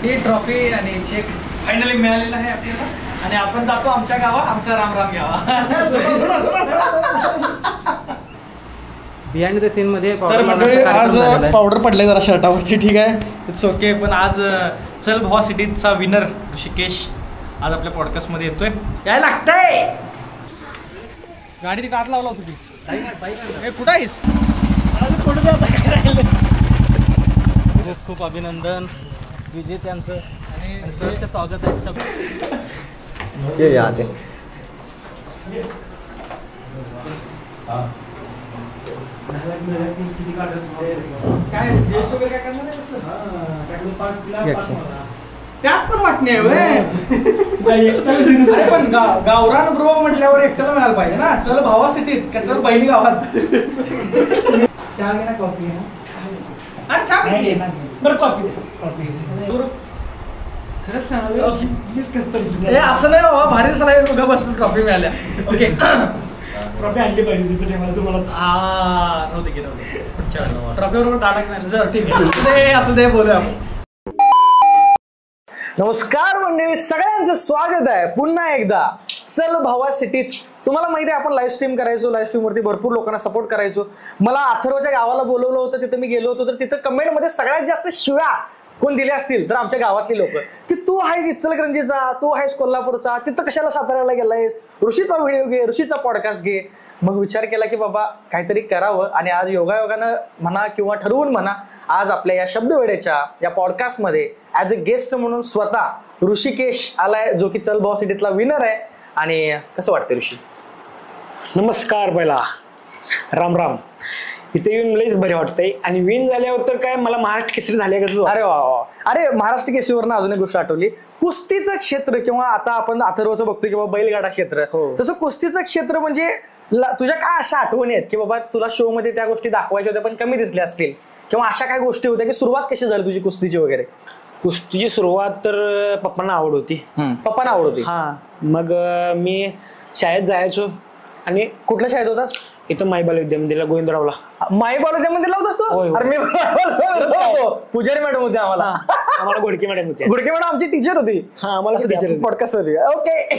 ही trophy आणि check finally मिळालेला आहे आपल्याला आणि आपण जातो आमच्या गावात आमचा रामराम घ्यावा. बिहाइंड द सीन मध्ये तर मंडळी आज पावडर पडले जरा शर्टावरची, ठीक आहे, इट्स ओके. पण आज चल भावा सिटीचा विनर ऋषिकेश आज आपल्या पॉडकास्टमध्ये येतोय. यायला लागतंय. गाडी तिथे आत लावला होती कुठं आहेस? खूप अभिनंदन विजेत्यांचं आणि सरचं स्वागत आहे. त्यात पण वाटणे पण गावरान ब्रो म्हटल्यावर एकट्याला मिळायला पाहिजे ना. चल भावासाठी का चल बहिणी गावात. चहा घे ना, कॉफी घे ना. अरे चहा घे बरं, कॉफी दे. खरंच सांगा असं नाही बाबा, भारी सला बघा बसलो ट्रॉफी मिळाल्या. ओके ट्रॉफी आणली पाहिजे तुम्हाला. नव्हते की नव्हते पुढच्या ट्रॉफी बरोबर 10 लाख मिळाले. जर ठीक आहे असं दे बोलूया आपण. नमस्कार मंडळी, सगळ्यांचं स्वागत आहे पुन्हा एकदा चल भावा सिटीत. तुम्हाला माहिती आहे आपण लाईव्ह स्ट्रीम करायचो, लाईव्ह स्ट्रीमवरती भरपूर लोकांना सपोर्ट करायचो. मला अथर्वच्या गावाला बोलवलं होतं, तिथं मी गेलो होतो. तर तिथं कमेंटमध्ये सगळ्यात जास्त शिव्या कोण दिले असतील तर आमच्या गावातली लोक, की तू आहेस इचलकरंजीचा, तू आहेस कोल्हापूरचा, तिथं कशाला साताऱ्याला गेलायस, ऋषीचा व्हिडिओ घे, ऋषीचा पॉडकास्ट घे. मग विचार केला की बाबा काहीतरी करावं आणि आज योगायोगानं म्हणा किंवा ठरवून म्हणा आज आपल्या या शब्दवेड्याच्या या पॉडकास्टमध्ये ॲज अ गेस्ट म्हणून स्वतः ऋषिकेश आलाय, जो की चल भावा सिटीतला विनर आहे. आणि कसं वाटतं ऋषी? नमस्कार, पहिला राम राम. इथे येऊन लईच बरे वाटतंय आणि विन झाल्यावर तर काय मला महाराष्ट्र केसरी झाले का? अरे वा, अरे महाराष्ट्र केसरीवरनं अजून एक गोष्ट आठवली. कुस्तीचं क्षेत्र किंवा आता आपण अथर्वचं बघतोय किंवा बैलगाडा क्षेत्र, तसं कुस्तीचं क्षेत्र म्हणजे तुझ्या काय अशा आठवणी आहेत की बाबा तुला शो मध्ये त्या गोष्टी दाखवायच्या होत्या पण कमी दिसल्या असतील, किंवा अशा काय गोष्टी होत्या की सुरुवात कशी झाली तुझी कुस्तीची वगैरे? कुस्तीची सुरुवात तर पप्पांना आवड होती. पप्पांना आवड होती? हा. मग मी शाळेत जायचो. आणि कुठल्या शाळेत होतास? इथं माईबाल विद्यामंदिरला, गोविंदरावला. माईबाल विद्यामंदिरला होतास तू? अरे मी पुजारी मॅडम होते आम्हाला घोडके मॅडम होते. घोडके मॅडम आमची टीचर होती. हा, आम्हाला टीचर पॉडकास्ट होती. ओके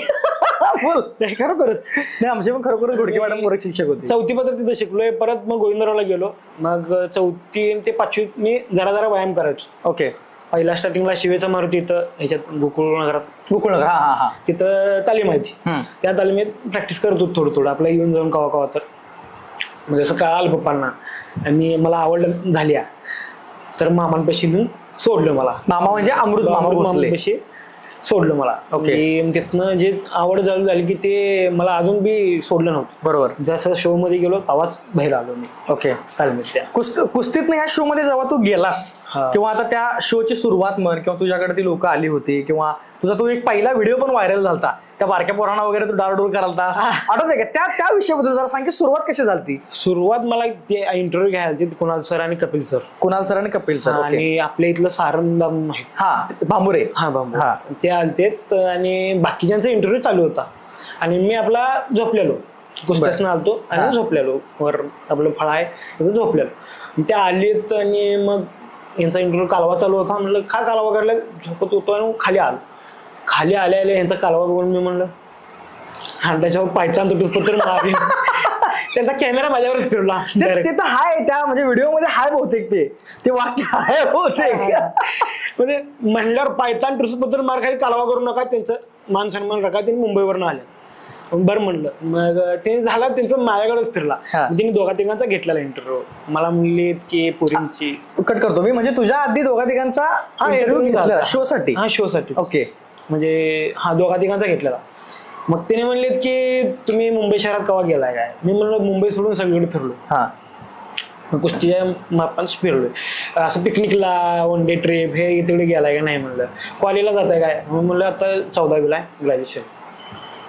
खरोखरच नाही, आमचे पण खरोखरच घोडके मॅडम वर्ग शिक्षक होते. 4थी पत्र तिथं शिकलोय. परत मग गोविंदरावला गेलो. मग 4थी ते 5वी मी जरा व्यायाम करायचो. ओके. पहिला स्टार्टिंगला शिवेचा मारुती इथं ह्याच्यात गोकुळनगरात, गोकुळनगर हा तिथं तालीम आहे ती. त्या तालीमीत प्रॅक्टिस करत होतो थोडं आपलं येऊन जाऊन कवा तर. म्हणजे असं कळालं पप्पांना आणि मला आवड झाली. तर मामांपाशी नेऊन सोडलं मला. मामा म्हणजे अमृत मामापाशी सोडलं मला. ओके. तिथनं जे आवड झाली की ते मला अजून बी सोडलं नव्हतं. बरोबर. जसं शो मध्ये गेलो तेव्हाच बाहेर आलो मी. ओके. तालमीत त्या कुस्तीतनं ह्या शो मध्ये जेव्हा तू गेलास किंवा आता त्या शोची सुरुवात म्हण किंवा तुझ्याकडे ती लोक आली होती किंवा तुझा तो एक पहिला व्हिडिओ पण व्हायरल झाला, त्या बारक्या पोरांना वगैरे तू डारडोर करालता, आठवतंय का? त्या विषयाबद्दल जरा सांग की सुरुवात कशी झाली? सुरुवात मला ते इंटरव्ह्यू घ्यायला कुणाल सर आणि कपिल सर. कुणाल सर आणि कपिल सर आणि आपल्या इथलं सारंगधाम आहे, हा भांबुरे. हा भांबुरे. ते आलतेत आणि बाकीच्यांचा इंटरव्ह्यू चालू होता आणि मी आपला झोपलेलो, कुस्त्यासनं आलतो आणि झोपलेलो. वर आपलं फळ आहे तिथं झोपलेलो. त्या आलीत आणि मग यांचा इंटरव्ह्यू कालवा चालू होता. म्हणलं का कालवा काढला? झोपत होतो आणि खाली आलो. खाली आले यांचा कालवा बघून मी म्हणलं हा त्याच्यावर पायचान तुटूसपत्र मारली. त्यांचा कॅमेरा माझ्यावरच फिरला. ते तर हाय त्या म्हणजे व्हिडिओ मध्ये हाय बहुतेक ते वाक्य आहे बहुतेक. म्हणजे म्हणल्यावर पायतान तुटूसपत्र मार खाली कालवा करू नका, त्यांचं मान सन्मान राखा. त्यांनी मुंबईवरून आले. बरं म्हणलं. मग ते झाला त्यांचं माझ्याकडेच फिरला. त्यांनी दोघा तिघांचा घेतलेला इंटरव्ह्यू. मला म्हणले की पोरींची कट करतो मी, म्हणजे तुझ्या आधी दोघा तिघांचा इंटरव्ह्यू घेतला शो साठी? हा, शो साठी. ओके. म्हणजे हा दोघा तिघांचा घेतलेला. मग त्याने म्हणलेत की तुम्ही मुंबई शहरात केव्हा गेलाय काय? मी म्हणलं मुंबई सोडून सगळीकडे फिरलो. हा, कुस्तीच्या मापान फिरलोय. असं पिकनिकला, वन डे ट्रिप हे तिकडे गेलाय का नाही म्हणलं. कॉलेजला जात आहे काय? म्हणलं आता 14वीला आहे, ग्रॅज्युएशन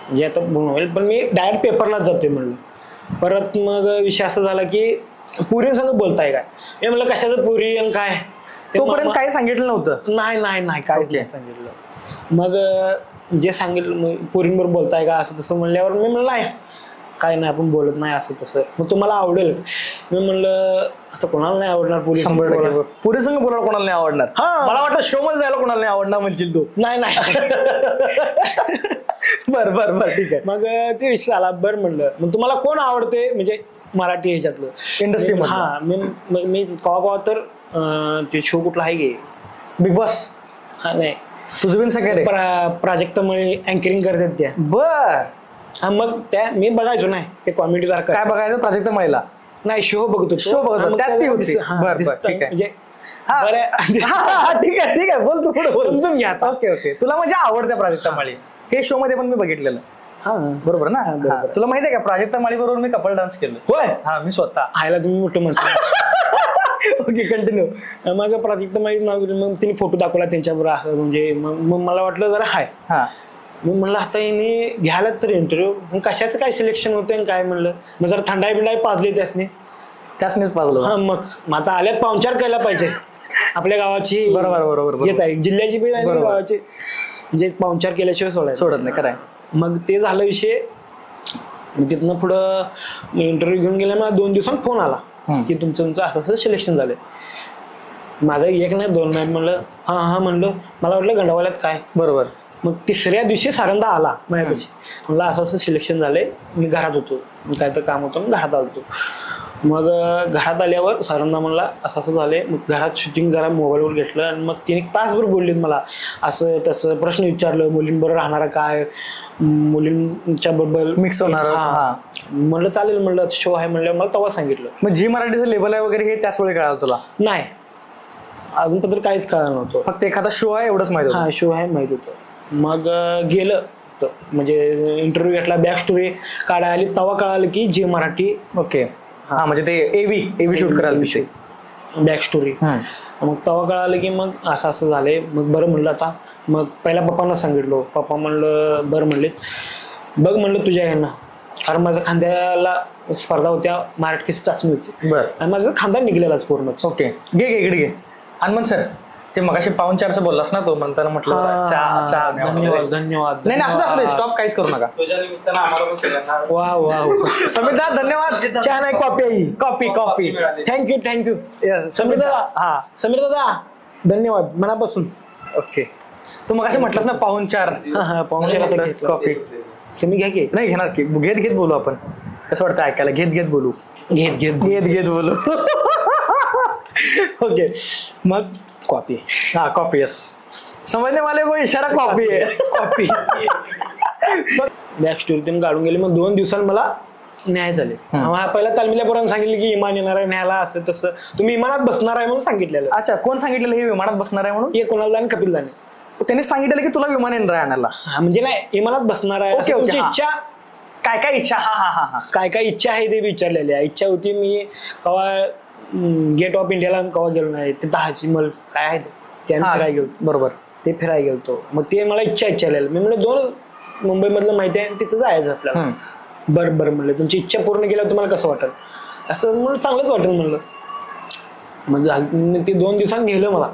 म्हणजे आता पूर्ण होईल, पण मी डायरेक्ट पेपरलाच जातोय म्हणलं. परत मग विषय असा झाला की पुरींसंग बोलताय काय? मी म्हणलं कशाचं पुरी आणि काय? तोपर्यंत काही सांगितलं नव्हतं? नाही काहीच नाही सांगितलं. मग जे सांगितलं पुरींबरोबर बोलताय का असं तसं म्हणल्यावर मी म्हणलं नाही काय नाही आपण बोलत नाही असं तसं, मग तुम्हाला आवडेल. मी म्हणलं आता कोणाला नाही आवडणार पोलीस. 100% पोलीस संघ बोलायला कोणाला नाही आवडणार. मला वाटतं शो मध्ये जायला कोणाला नाही आवडणार म्हणशील तू. नाही बरं बरं बरं ठीक आहे. मग ते विषय आला. बरं म्हणलं मग तुम्हाला कोण आवडते म्हणजे मराठी ह्याच्यातलं इंडस्ट्री. हा मी कवा तर ते शो कुठला आहे गे बिग बॉस. हा नाही तुझं बिन सगळे प्राजक्तामुळे अँकरिंग करतात त्या. बर. हा मग त्या मी बघायचो नाही ते कॉमेडी सारखं. काय बघायचं प्राजक्त महिला नाही शो बघतो. शो बघतो त्यात ती होती. बरं ठीक आहे. म्हणजे ठीक आहे ठीक आहे बोल तू पुढे बोल. समजून घ्या. Okay okay. तुला म्हणजे आवडत्या प्राजक्ता माळी हे शो मध्ये पण मी बघितलेलं. हा बरोबर ना. तुला माहिती आहे का प्राजक्ता माळी बरोबर मी कपल डान्स केलं. होय. हा मी स्वतः. हायला तुम्ही मोठं माणसं. Okay continue. मग प्राजक्ता माळी नाव घेतलं. मग तिने फोटो दाखवला त्यांच्याबरोबर. म्हणजे मग मला वाटलं जरा हाय. हा मी म्हणलं आता यांनी घ्यायला तर इंटरव्ह्यू मग कशाचं काय सिलेक्शन होतं काय म्हणलं. मग जरा थंडाई बिंडाई पाजली त्यासनीच पाजलं. हा मग आता आल्यात पाहुणचार केला पाहिजे आपल्या गावाची. बरोबर हेच आहे जिल्ह्याची बी आणि गावाची म्हणजे पाहुणचार केल्याशिवाय सोडत नाही कराय. मग ते झालं विषय. तिथनं पुढं इंटरव्ह्यू घेऊन गेला. मला 2 दिवसांत फोन आला की तुमचं असं सिलेक्शन झालंय. माझं एक नाही 2 नाही म्हणलं. हा म्हणलं मला वाटलं गंडावाल्यात काय. बरोबर. मग 3ऱ्या दिवशी सारंदा आला माझ्यापाशी. म्हणलं असं सिलेक्शन झालंय. मी घरात होतो काय तर काम होतं घरात आलो. मग घरात आल्यावर सारंदा म्हणला असं झालंय. मग घरात शूटिंग जरा मोबाईलवर घेतलं आणि मग तिने तासभर बोललीत मला असं तसं प्रश्न विचारलं. मुलींबरोबर राहणारा काय मुलींच्या बरोबर मिक्स होणार. म्हणलं चालेल म्हणलं शो आहे म्हणलं. मला तेव्हा सांगितलं. मग जी मराठीचं लेबल आहे वगैरे हे त्याच वेळी कळालं तुला. नाही अजूनपर्यंत काहीच कळलं नव्हतं. फक्त एखादा शो आहे एवढंच माहिती. हा शो आहे माहित होतं. मग गेलं म्हणजे इंटरव्ह्यू घेतला. बॅक स्टोरी काढायला आली तेव्हा कळालं की जी मराठी. ओके. हा म्हणजे ते एव्ही शूट करायला विषय बॅक स्टोरी. मग तेव्हा कळालं की मग असं झालंय. मग बरं म्हणलं आता. मग पहिला पप्पांना सांगितलं. पप्पा म्हणलं बरं म्हणलेत बघ म्हणलं तुझ्या ह्यांना. कारण माझ्या खांद्याला स्पर्धा होत्या मराठीची चाचणी होती. बरं. आणि माझा खांदा निघलेलाच पूर्णच. ओके घे इकडे घे. हनुमंत सर ते मगाशी पाहुणचारचं बोललास ना तो म्हणताना म्हटलं धन्यवाद धन्यवाद. नाही असू दे स्टॉप काहीच करू नका. तुझ्या निमित्तानं आम्हाला पण सगळ्यांना वा समिता धन्यवाद. चहा नाही कॉपी थँक्यू समीर दादा. हा समीर दादा धन्यवाद मनापासून. ओके. तू मगाशी म्हटलंस ना पाहुणचार. हा पाहुणचार कॉपी तुम्ही घ्या की. नाही घेणार की घेत बोलू आपण. कसं वाटतं ऐकायला. घेत बोलू. घेत बोलू. ओके मग कॉपी. हाँ कॉपी. यस समझने वाले को इशारा कॉपी है. कॉपी. बॅक स्टोरी तुम्ही काढून गेले. मग 2 दिवसांनी मला न्याय झाले. पहिला तालमील्यापर्यंत सांगितलं की विमान येणार आहे न्यायला असं तसं. तुम्ही विमानात बसणार आहे म्हणून सांगितलेलं. अच्छा कोण सांगितलेलं हे विमानात बसणार आहे म्हणून. हे कोणाला आणि कपिल दाने त्यांनी सांगितलेलं की तुला विमान येणार आहे आणायला. म्हणजे नाही विमानात बसणार आहे. तुमची इच्छा काय इच्छा. हा काय इच्छा आहे ते विचारलेली आहे. इच्छा होती मी कवा गेट ऑफ इंडियाला कवा गेलो नाही. ते ताजमहल काय आहे ते फिरायला गेलो. बरोबर ते फिरायला गेलतो. मग ते मला इच्छालेलं. मी म्हणलं 2 मुंबईमधलं माहिती आहे तिथं जायचं आपल्याला. बरं म्हणलं तुमची इच्छा पूर्ण केल्यावर तुम्हाला कसं वाटेल. असं म्हणून चांगलंच वाटेल म्हणलं. म्हणजे ते 2 दिवसांनी नेलं मला.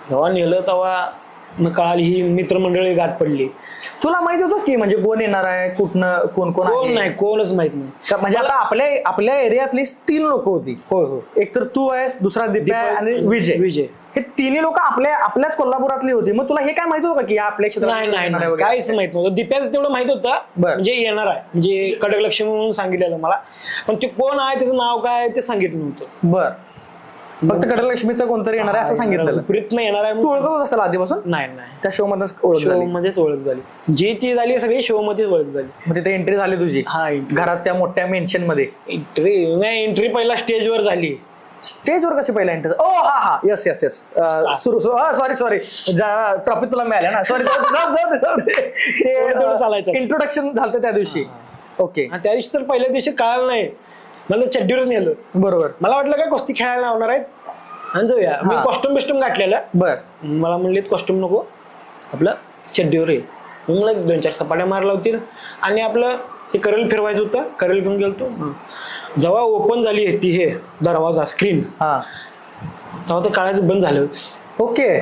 जेव्हा नेलं तेव्हा मग कळाली ही मित्रमंडळी गाठ पडली. तुला माहिती होतं की म्हणजे कोण येणार आहे कुठनं कोण नाही कोणच माहित नाही. म्हणजे आता आपल्या एरियातली 3 लोक होती. हो एक तर तू आहेस दुसरा दिप्या आणि विजय. हे 3 लोक आपल्याच कोल्हापुरातली होती. मग तुला हे काय माहित होतं की आपल्या क्षेत्रात. नाही काहीच माहित नव्हतं. दिप्याचं तेवढं माहित होतं म्हणजे येणार आहे म्हणजे कडक लक्ष्मी म्हणून सांगितलेलं मला. पण ते कोण आहे त्याचं नाव काय ते सांगितलं नव्हतं. बर फक्त कडलक्ष्मीचं कोणतरी येणार आहे असं सांगितलं. प्रयत्न येणार आहे. तू ओळखत होतास त्याला आधीपासून. नाही त्या शो मध्येच ओळख झाली. जी ती झाली सगळी शो मध्येच ओळख झाली. म्हणजे ते एंट्री झाली तुझी. हा घरात त्या मोठ्या मेन्शन मध्ये. एंट्री पहिला स्टेजवर झाली. स्टेजवर कशी पहिला एंट्री. ओ हा यस सुरू सॉरी ट्रॉफी तुला मिळाल्या ना. सॉरी चालायचं. इंट्रोडक्शन झालं त्या दिवशी. ओके. त्या दिवशी तर पहिल्या दिवशी कळालं नाही. मला चड्डीवरच नेलं. बरोबर. मला वाटलं काय कुस्ती खेळायला लावणार आहेत आणि जाऊया. मी कॉस्ट्युम बिस्ट्युम घातलेलं. बर मला म्हणले कॉस्ट्युम नको आपलं चड्डीवर ये. मी मला 2-4 सपाट्या मारला होतील आणि आपलं ते करेल फिरवायचं होतं. करेल घेऊन गेलतो. जेव्हा ओपन झाली ती हे दरवाजा स्क्रीन तेव्हा ते काढायचं बंद झालं. ओके.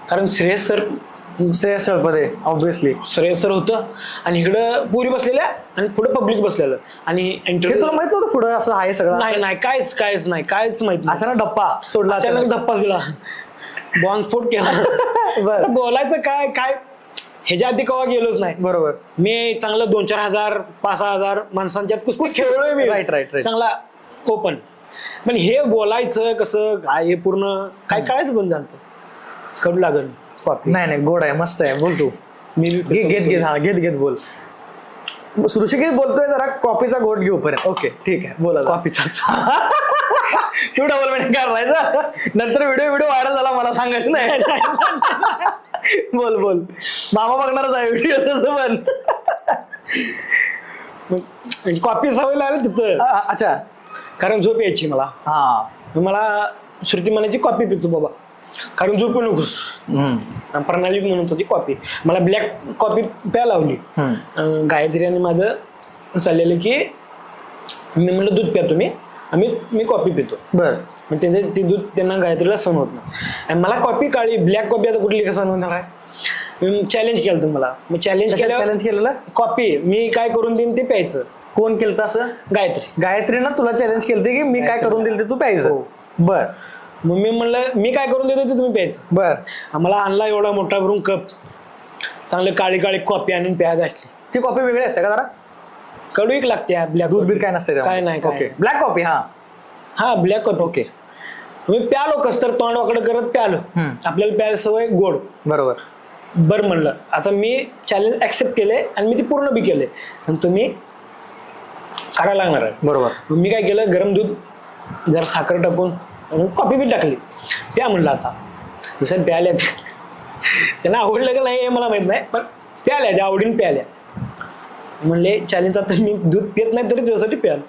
कारण Shreyas sir Shreyas Talpade obviously. Shreyas sir होतं आणि इकडं पुरी बसलेल्या आणि पुढे पब्लिक बसलेलं आणि हे इंटरव्ह्यू तुला माहित नव्हतं पुढं असं आहे सगळं? नाही काहीच माहित नाही. असं ना डप्पा सोडला अचानक धप्पा दिला, बॉम्बस्फोट केला. बरं. तर बोलायचं काय ह्याच्या आधी कवा गेलोच नाही. बरोबर. मी चांगलं 2-4 हजार 5-6 हजार माणसांच्यात कुस्ती खेळलोय मी. राईट. चांगला ओपन. पण हे बोलायचं कसं काय हे पूर्ण काय कळायचं बंद झालं. कडू लागल कॉफी. नाही गोड आहे, मस्त आहे. बोल तू. मी घेत बोल. ऋषिकेश बोलतोय जरा कॉफीचा घोट घेऊ पर्यंत. ओके ठीक आहे बोला. कॉफीचा तू डबल मिनिट करायचा नंतर व्हिडिओ व्हायरल झाला मला सांगायचं नाही. बोल मामा बघणारच आहे व्हिडिओ तसं पण. कॉफी सवय लागली तिथं. अच्छा. कारण झोप यायची मला. मला श्रुती म्हणायची कॉफी पितो बाबा कारण झोपू नकोस. प्रणाली म्हणत होती कॉफी. मला ब्लॅक कॉफी प्यायला लावली. गायत्री आणि माझं चाललेलं की मी म्हणलं दूध प्या तुम्ही, मी कॉफी पितो. बरं. मग त्यांचं ते दूध त्यांना गायत्रीला सहन होत नाही आणि मला कॉफी काळी ब्लॅक कॉफी आता कुठली कसं सहन होणार आहे. चॅलेंज केलं तुम्हाला. मग चॅलेंज केलेलं कॉफी मी काय करून देईन ते प्यायचं. कोण केलं असं? गायत्रीनं तुला चॅलेंज केलं की मी काय करून दिलं ते तू प्यायचं. बर. मग मी म्हणलं मी काय करून देतो ते तुम्ही प्यायचं. बर. आम्हाला आणला एवढा मोठा भरून कप चांगलं काळी कॉफी आणून प्या घातली. ती कॉफी वेगळी असते का जरा? कडू एक लागते. ब्लॅक दूध बीत काय नसते? काय नाही. Okay black coffee. हा ब्लॅक कॉफी. ओके. मी प्यालो कस तर तोंड वाकडं करत प्यालो. आपल्याला प्यायला सवय गोड. बरोबर. बरं म्हणलं आता मी चॅलेंज ऍक्सेप्ट केले आणि मी ते पूर्ण बी केले आणि तुम्ही काढायला लागणार आहे. बरोबर. मी काय केलं गरम दूध जरा साखर टाकून कॉफी बी टाकली. प्या म्हणलं आता जसं प्याल्या त्यांना आवडलं का नाही हे मला माहित नाही पण प्याल्या त्या आवडीने प्याल्या. म्हणले चॅलेंज आता मी दूध पित नाही तरी तुझ्यासाठी प्याल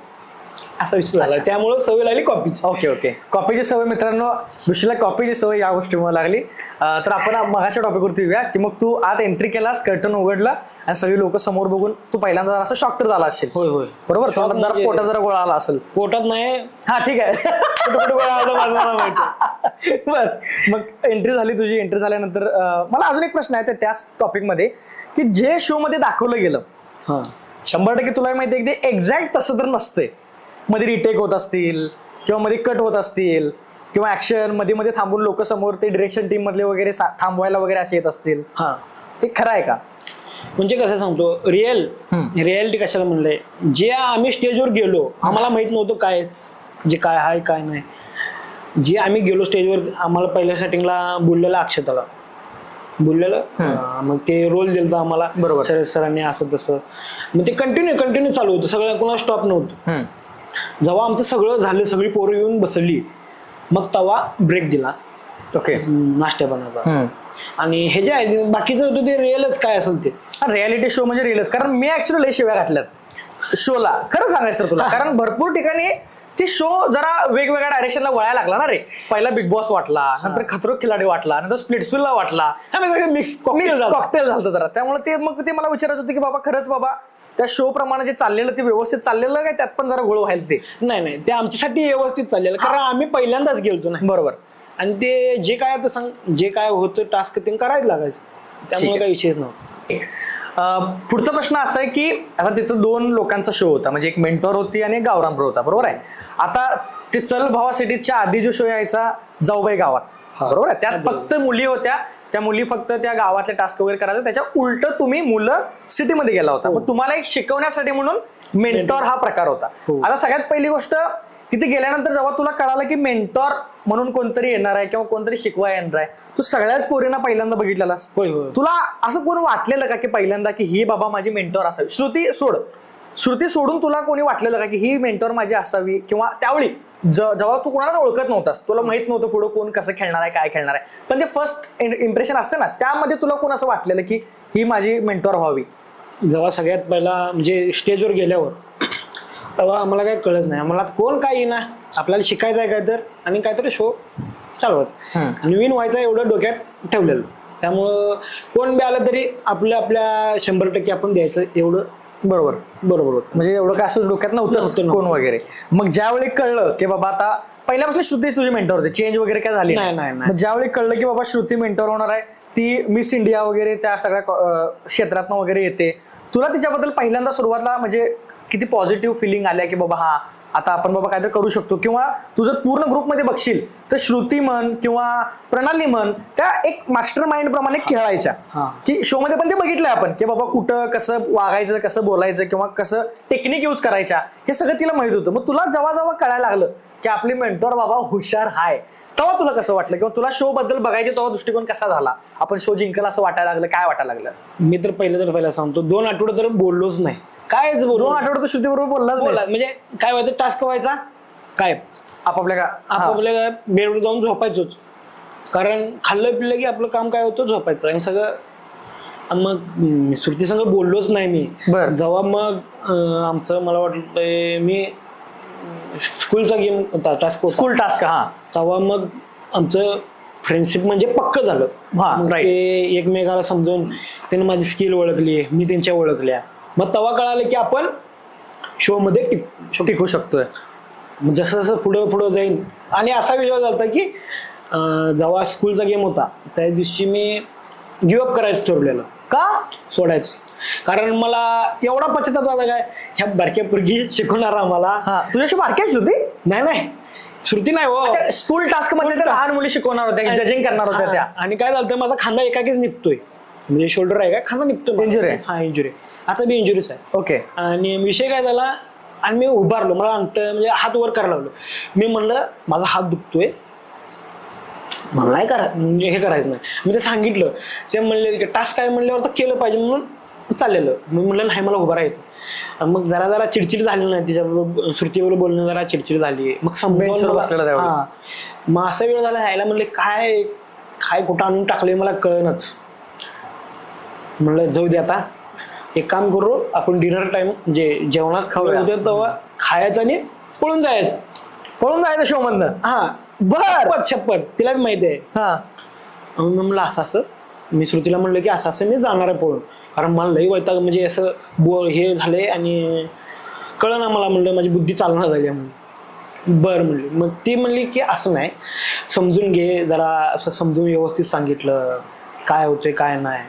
असा विषय झाला. त्यामुळे सवय लागली कॉफीची. ओके कॉफीची सवय मित्रांनो. ऋषीला कॉफीची सवय या गोष्टीमुळे लागली. तर आपण मगाच्या टॉपिकवरती येऊया की मग तू आत एंट्री केलास, कर्टन उघडला आणि सगळी लोक समोर बघून तू पहिल्यांदा असं शॉक तर झाला असेल. होय बरोबर. पोटात जरा गोळा आला असेल. पोटात नाही. हा ठीक आहे. गोळा आला माहिती. बर. मग एंट्री झाली तुझी. एंट्री झाल्यानंतर मला अजून एक प्रश्न आहे त्याच टॉपिक मध्ये की जे शो मध्ये दाखवलं गेलं 100% तुला माहिती आहे की एक्झॅक्ट तसं तर नसते. मध्ये रिटेक होत असतील किंवा मध्ये कट होत असतील किंवा ऍक्शन मध्ये थांबून लोक समोर ते डिरेक्शन टीम मधले वगैरे थांबवायला वगैरे असे येत असतील. ते खरं आहे का? म्हणजे कसं सांगतो रियालिटी कशाला म्हणलंय जे आम्ही स्टेजवर गेलो आम्हाला माहित नव्हतं काय जे काय आहे काय नाही. जे आम्ही गेलो स्टेजवर आम्हाला पहिल्या सेटिंगला बोललेलं अक्षताला बोललेलं मग ते रोल दिलं आम्हाला. बरोबर. शरद सरांनी असं तसं मग ते कंटिन्यू चालू होतं. सगळं कोणाला स्टॉप नव्हतं. जेव्हा आमचं सगळं झालं सगळी पोरं येऊन बसली मग तेव्हा ब्रेक दिला. ओके. नाश्त्या बनायचा आणि हे जे आहे बाकीचं होतं ते रिअलच काय असेल ते. रियालिटी शो म्हणजे रिअलच. कारण मी ऍक्च्युअली लय शिव्या घातल्यात शोला खरं सांगायचं तर तुला. कारण भरपूर ठिकाणी ते शो जरा वेगवेगळ्या डायरेक्शनला वळायला लागला ना रे. पहिला बिग बॉस वाटला, नंतर खतरो खिलाडी वाटला, नंतर स्प्लिट्सविलला वाटला. मिक्स कॉकटेल झालं जरा. त्यामुळे ते मला विचारायचं होतं की बाबा खरंच बाबा त्या शो प्रमाणे जे चाललेलं ते व्यवस्थित चाललेलं काय त्यात पण जरा गोळ व्हायला ते नाही ते आमच्यासाठी व्यवस्थित चाललेलं कारण आम्ही पहिल्यांदाच गेलतो ना. बरोबर. आणि ते जे काय आता सांग जे काय होतं टास्क ते करायला लागायचं त्यामुळे काही विषयच नव्हता. पुढचा प्रश्न असा आहे की आता तिथं 2 लोकांचा शो होता म्हणजे एक मेंटॉर होती आणि एक गावरान ब्रो होता. बरोबर आहे. आता ते चल भावा सिटीच्या आधी जो शो यायचा जाऊबाई गावात बरोबर आहे त्यात फक्त मुली होत्या. त्या मुली फक्त त्या गावातले टास्क वगैरे करायचं. त्याच्या उलट तुम्ही मुलं सिटीमध्ये गेला होता. पण तुम्हाला एक शिकवण्यासाठी म्हणून मेंटॉर हा प्रकार होता. आता सगळ्यात पहिली गोष्ट तिथे गेल्यानंतर जेव्हा तुला कळालं की मेंटॉर म्हणून कोणतरी येणार आहे किंवा कोणतरी शिकवा येणार आहे तू सगळ्याच पोरींना पहिल्यांदा बघितलेलास. तुला असं कोण वाटलेलं का की पहिल्यांदा की ही बाबा माझी मेंटॉर असावी? श्रुती सोडून तुला कोणी वाटलेलं का की ही मेंटॉर माझी असावी? किंवा त्यावेळी जेव्हा तू कोणालाच ओळखत नव्हतास तुला माहित नव्हतं पुढं कोण कसं खेळणार आहे काय खेळणार आहे पण ते फर्स्ट इम्प्रेशन असते ना त्यामध्ये तुला कोण असं वाटलेलं की ही माझी मेंटॉर व्हावी? जेव्हा सगळ्यात पहिला म्हणजे स्टेजवर गेल्यावर तेव्हा आम्हाला काही कळत नाही. आम्हाला कोण काय येईना आपल्याला शिकायचं आहे काय तर आणि काहीतरी शो चालवायचा आणि विन व्हायचं एवढं डोक्यात ठेवलेलं. त्यामुळं कोण बी आलं तरी आपल्या 100% आपण द्यायचं एवढं. बरोबर. म्हणजे एवढं काय असं डोक्यात नव्हतं कोण वगैरे. मग ज्यावेळी कळलं की बाबा आता पहिल्यापासून श्रुती तुझी मेंटॉर होते चेंज वगैरे काय झाली नाही. ज्यावेळी कळलं की बाबा श्रुती मेंटॉर होणार आहे ती मिस इंडिया वगैरे त्या सगळ्या क्षेत्रातनं वगैरे येते. तुला तिच्याबद्दल पहिल्यांदा सुरुवातला म्हणजे किती पॉझिटिव्ह फिलिंग आल्या की बाबा हा आता आपण बाबा काहीतरी करू शकतो, किंवा तू जर पूर्ण ग्रुपमध्ये बघशील तर श्रुती म्हण किंवा प्रणाली म्हण त्या एक मास्टर माइंड प्रमाणे खेळायच्या, की शो मध्ये पण ते बघितलंय आपण की बाबा कुठं कसं वागायचं, कसं बोलायचं किंवा कसं टेक्निक यूज करायच्या हे सगळं तिला माहित होतं. मग तुला जेव्हा जेव्हा कळायला लागलं की आपली मेंटॉर बाबा हुशार हाय, तेव्हा तुला कसं वाटलं किंवा तुला शो बद्दल बघायचे तेव्हा दृष्टिकोन कसा झाला, आपण शो जिंकला असं वाटायला लागलं, काय वाटायला लागलं? मी तर पहिला सांगतो 2 आठवडे तर बोललोच नाही. काय 2 आठवडे तर श्रुती बरोबर बोललाच म्हणजे काय व्हायचं, टास्क व्हायचा काय आपापल्या बेडवर जाऊन झोपायचोच, कारण खाल्लं पिल्लं की आपलं काम काय होतं झोपायचं आणि सगळं. मग श्रुती संग बोललोच नाही मी. जेव्हा मग आमचं मला वाटलं मी स्कूलचा गेम होता, स्कूल टास्क तेव्हा मग आमचं फ्रेंडशिप म्हणजे पक्क झालं. एकमेकाला समजून त्यांनी माझी स्किल ओळखली, मी त्यांच्या ओळखल्या. मग तेव्हा कळालं की आपण शो मध्ये टिकू शकतोय. जसं जसं पुढं जाईल. आणि असा विचार झाला की जेव्हा स्कूलचा गेम होता त्या दिवशी मी गिव्हअप करायचं ठरवलेलं, का सोडायचं, कारण मला एवढा पश्चाताप झाला काय ह्या बारक्या पोरगी शिकवणार आम्हाला. तुझ्याशी बारक्या श्रुती? नाही श्रुती नाही हो, स्कूल टास्क मध्ये लहान मुली शिकवणार होत्या, जजिंग करणार होत्या त्या. आणि काय झालं माझा खांदा एकाकीच निघतोय, म्हणजे शोल्डर आहे का खांदा निघतोय, इंजुरी आहे. हा इंजुरी आता बी इंजुरीच आहे. ओके. आणि विषय काय झाला, आणि मी उभारलो, मला म्हणजे हात वर करायला लागलो. मी म्हणलं माझा हात दुखतोय, मला नाही म्हणजे हे करायचं नाही. मी ते सांगितलं, ते म्हणले टास्क काय म्हणल्यावर तर केलं पाहिजे म्हणून चाललेलं. मी म्हणलं नाही मला उभा राहायचं. मग जरा चिडचिड झाली नाही तिच्याबरोबर, श्रुतीबरोबर बोलणं जरा चिडचिड झाली. मग समजा मग असा वेळ झाला यायला, म्हणले काय कुठं आणून टाकले मला कळनच. म्हणलं जाऊ दे आता एक काम करू, आपण डिनर टाइम म्हणजे जेवणात खाऊया तेव्हा खायचं आणि पळून जायचं शो मधनं. शपथ तिला बी माहिती आहे. म्हणलं असं मी श्रुतीला म्हणलं की असं मी जाणार आहे पळून, कारण मला लई वैताग म्हणजे असं हे झालंय आणि कळलं ना मला. म्हणलं माझी बुद्धी चालना झाली म्हणून. बरं म्हणली. मग ती म्हणली की असं नाही, समजून घे जरा, असं समजून व्यवस्थित सांगितलं काय होतंय काय नाही,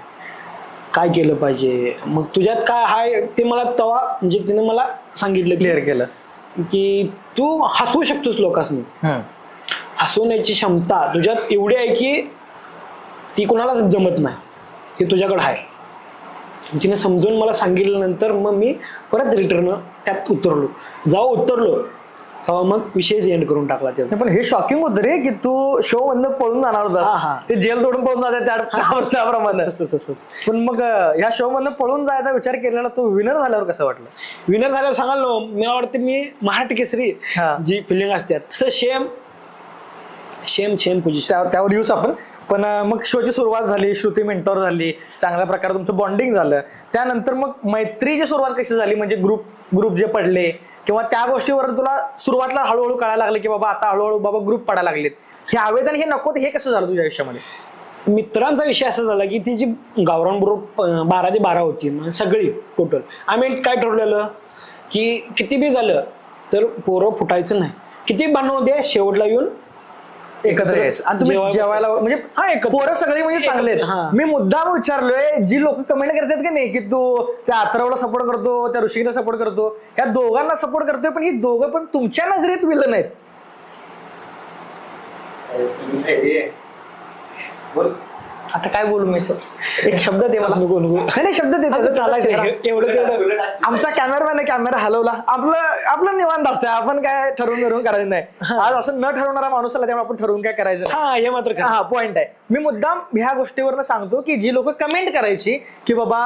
काय केलं पाहिजे, मग तुझ्यात काय आहे ते मला तेव्हा म्हणजे तिने मला सांगितलं, क्लिअर केलं की तू हसवू शकतोस लोकांनी. हसवण्याची क्षमता तुझ्यात एवढी आहे की ती कोणालाच जमत नाही, ती तुझ्याकडे आहे. तिने समजून मला सांगितल्यानंतर मग मी परत रिटर्न त्यात उतरलो. जेव्हा उतरलो तेव्हा मग विषयच एंड करून टाकला त्याचा. पण हे शॉकिंग होतं रे की तू शो मधनं पळून जाणार होता, ते जेल तोडून पळून जाते त्याप्रमाणे. पण मग ह्या शो मधनं पळून जायचा विचार केलेला, तो विनर झाल्यावर कसं वाटलं? विनर झाल्यावर सांगाल मला वाटतं मी मराठी केसरी जी फिलिंग असते तसं सेम पोझिशन त्यावर येऊच आपण. पण मग शोची सुरुवात झाली, श्रुती मेंटॉर झाली, चांगल्या प्रकारे तुमचं बॉन्डिंग झालं. त्यानंतर मग मैत्रीची सुरुवात कशी झाली, म्हणजे ग्रुप जे पडले किंवा त्या गोष्टीवर तुला सुरुवातला हळूहळू कळायला लागले की बाबा आता हळूहळू बाबा ग्रुप पडायला लागलेत, हे हवेत आणि हे नको, हे कसं झालं तुझ्या आयुष्यामध्ये? मित्रांचा विषय असा झाला की ती जी गावरान बरोबर 12 ते 12 होती सगळी टोटल. आम्ही काय ठरवलेलं की किती बी झालं तर पोरं फुटायचं नाही, किती भांडण होते शेवटला येऊन एकत्र यायचं आणि तुम्ही जेवायला, म्हणजे पोरं सगळे म्हणजे चांगले आहेत. मी मुद्दाम विचारलोय, जी लोक कमेंट करतात की नाही की तू त्या अथर्वला सपोर्ट करतो, त्या ऋषिकला सपोर्ट करतो, ह्या दोघांना सपोर्ट करतोय, पण ही दोघं पण तुमच्या नजरेत विलन आहेत. आता काय बोलू मी, एक शब्द दे मला. नाही शब्द दे, एवढं आमचा कॅमेरामॅन आहे, कॅमेरा हलवला, आपलं निवांत असतं, आपण काय ठरवून करायचं नाही. आज असं न ठरवणारा माणूस आला त्यामुळे आपण ठरवून काय करायचं नाही. हे मात्र पॉइंट आहे. मी मुद्दाम ह्या गोष्टीवर सांगतो की जी लोक कमेंट करायची की बाबा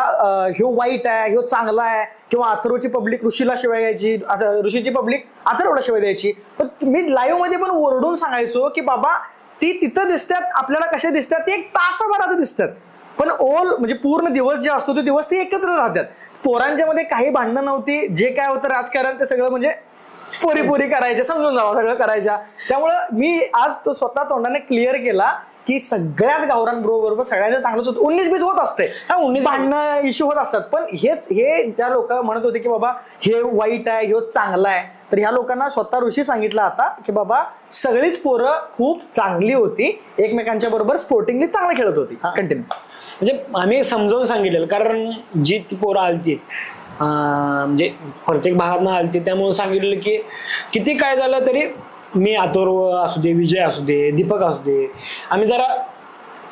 ह्यो वाईट आहे, ह्यो चांगला आहे, किंवा अथर्वची पब्लिक ऋषीला शिवाय द्यायची, ऋषीची पब्लिक अथर्वला शिवाय द्यायची, पण मी लाईव्ह मध्ये पण ओरडून सांगायचो की बाबा ती तिथं दिसतात, आपल्याला कसे दिसतात ते 1 तासाभराचं दिसतात, पण म्हणजे पूर्ण दिवस जे असतो तो दिवस ते एकत्र राहतात. पोरांच्या मध्ये काही भांडणं नव्हती, जे काय होतं राजकारण ते सगळं म्हणजे पोरी करायचे, समजून जावं सगळं करायच्या. त्यामुळं मी आज तो स्वतः तोंडाने क्लिअर केला की सगळ्याच गावरांबरोबर सगळ्यांचं चांगलंच होतं, 19-20 होत असते, 19 भांडणं इश्यू होत असतात, पण हे ज्या लोक म्हणत होते की बाबा हे वाईट आहे हे चांगला आहे, तर ह्या लोकांना स्वतः ऋषी सांगितलं आता की बाबा सगळीच पोरं खूप चांगली होती, एकमेकांच्या बरोबर स्पोर्टिंगली चांगलं खेळत होती. कंटिन्यू. म्हणजे आम्ही समजावून सांगितलेलं, कारण जी ती पोरं आलती म्हणजे प्रत्येक भागात आलती, त्यामुळे सांगितलेलं की किती काय झालं तरी मी अथर्व असू दे, विजय असू दे, दीपक असू दे, आम्ही जरा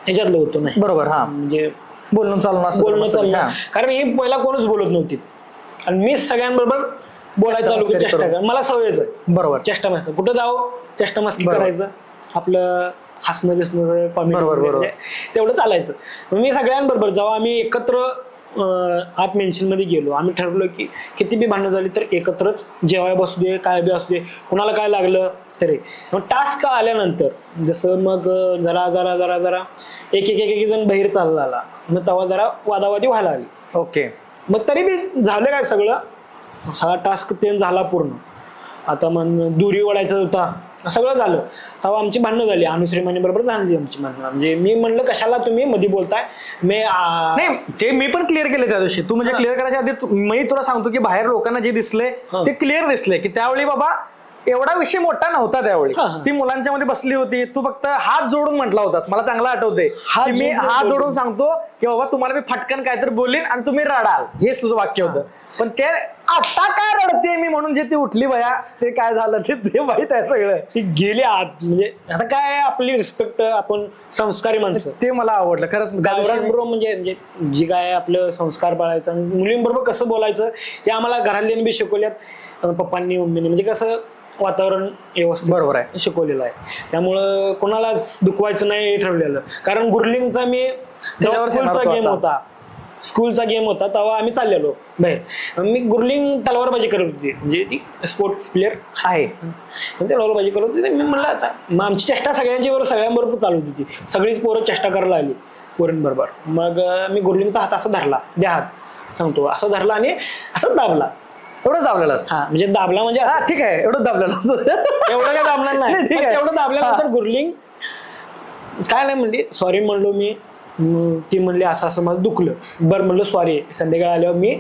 ह्याच्यातलं होतो नाही. बरोबर. हा, म्हणजे बोलणं चालणं, कारण ही पहिला कोणच बोलत नव्हती आणि मी सगळ्यांबरोबर बोलायचं चालू केलं, चेष्टा कर, मला सवयच आहे. बरोबर. चेष्टा मस्ती, कुठं जाऊ चेष्टा मस्ती करायचं, आपलं हसणं बिसणं कॉमेडी तेवढं चालायचं. मी सगळ्यांबरोबर जेव्हा आम्ही एकत्र आत मेन्शन मध्ये गेलो, आम्ही ठरवलं की किती बी भांडणं झाली तर एकत्रच जेवाय बसू दे, काय बी असू दे, कुणाला काय लागलं तरी. मग टास्क आल्यानंतर जसं मग जरा जरा जरा जरा एक जण बाहेर चालला आला, मग तेव्हा जरा वादावादी व्हायला आली. ओके. मग तरी बी झालं काय, सगळा टास्क ते झाला पूर्ण. आता मग दुरी ओढायचं होता, सगळं झालं, तेव्हा आमची भांडणं झाली, अनुश्रीमाने बरोबर झाली आमची भांडणं. म्हणजे मी म्हणलं कशाला तुम्ही मध्ये बोलताय, नाही ते मी पण क्लिअर केलं त्या दिवशी. तू म्हणजे क्लिअर करायच्या आधी मी तुला सांगतो की बाहेर लोकांना जे दिसले ते क्लिअर दिसले की त्यावेळी बाबा एवढा विषय मोठा नव्हता. त्यावेळी ती मुलांच्या मध्ये बसली होती, तू फक्त हात जोडून म्हटला होतास, मला चांगला आठवतंय. मी हात जोडून सांगतो की बाबा तुम्हाला मी फटकन काहीतरी बोलीन आणि तुम्ही रडाल, हेच तुझं वाक्य होतं. पण ते आता काय रडते मी म्हणून जे ती उठली भया, ते काय झालं ते माहित आहे सगळं. ती गेली आत. म्हणजे आता काय आपली रिस्पेक्ट, आपण संस्कारी माणसं, ते मला आवडलं खरंच. गावरांबरोबर म्हणजे जी काय आपलं संस्कार पाळायचं, मुलींबरोबर कसं बोलायचं हे आम्हाला घरातल्यांनी बी शिकवल्यात, पप्पांनी मम्मीने. म्हणजे कसं वातावरण व्यवस्थित बरोबर आहे शिकवलेलं आहे, त्यामुळं कोणालाच दुखवायचं नाही हे ठरवलेलं. कारण गुरलिंगचा मी स्कूलचा गेम होता तेव्हा आम्ही चाललेलो बाहेर, मी गुरलिंग तलवारबाजी करत होती, म्हणजे ती स्पोर्ट्स प्लेअर आहे, तलवारबाजी करत होती. मी म्हणलं आता मग आमची चेष्टा सगळ्यांबरोबर चालू होती, सगळीच पोरं चेष्टा करायला आली पोरींबरोबर. मग मी गुरलिंगचा हात असा धरला, द्या हात सांगतो, असं धरला आणि असं दाबला. एवढं दाबलेलं? हा, म्हणजे दाबला म्हणजे ठीक आहे, एवढं दाबलेलं, एवढं काय दाबणार नाही, एवढं दाबल्यानंतर गुरलिंग काय नाही म्हणली, सॉरी म्हणलो मी. ती म्हणली असं असं मला दुखलं, बरं म्हणलं सॉरी. संध्याकाळी आल्यावर मी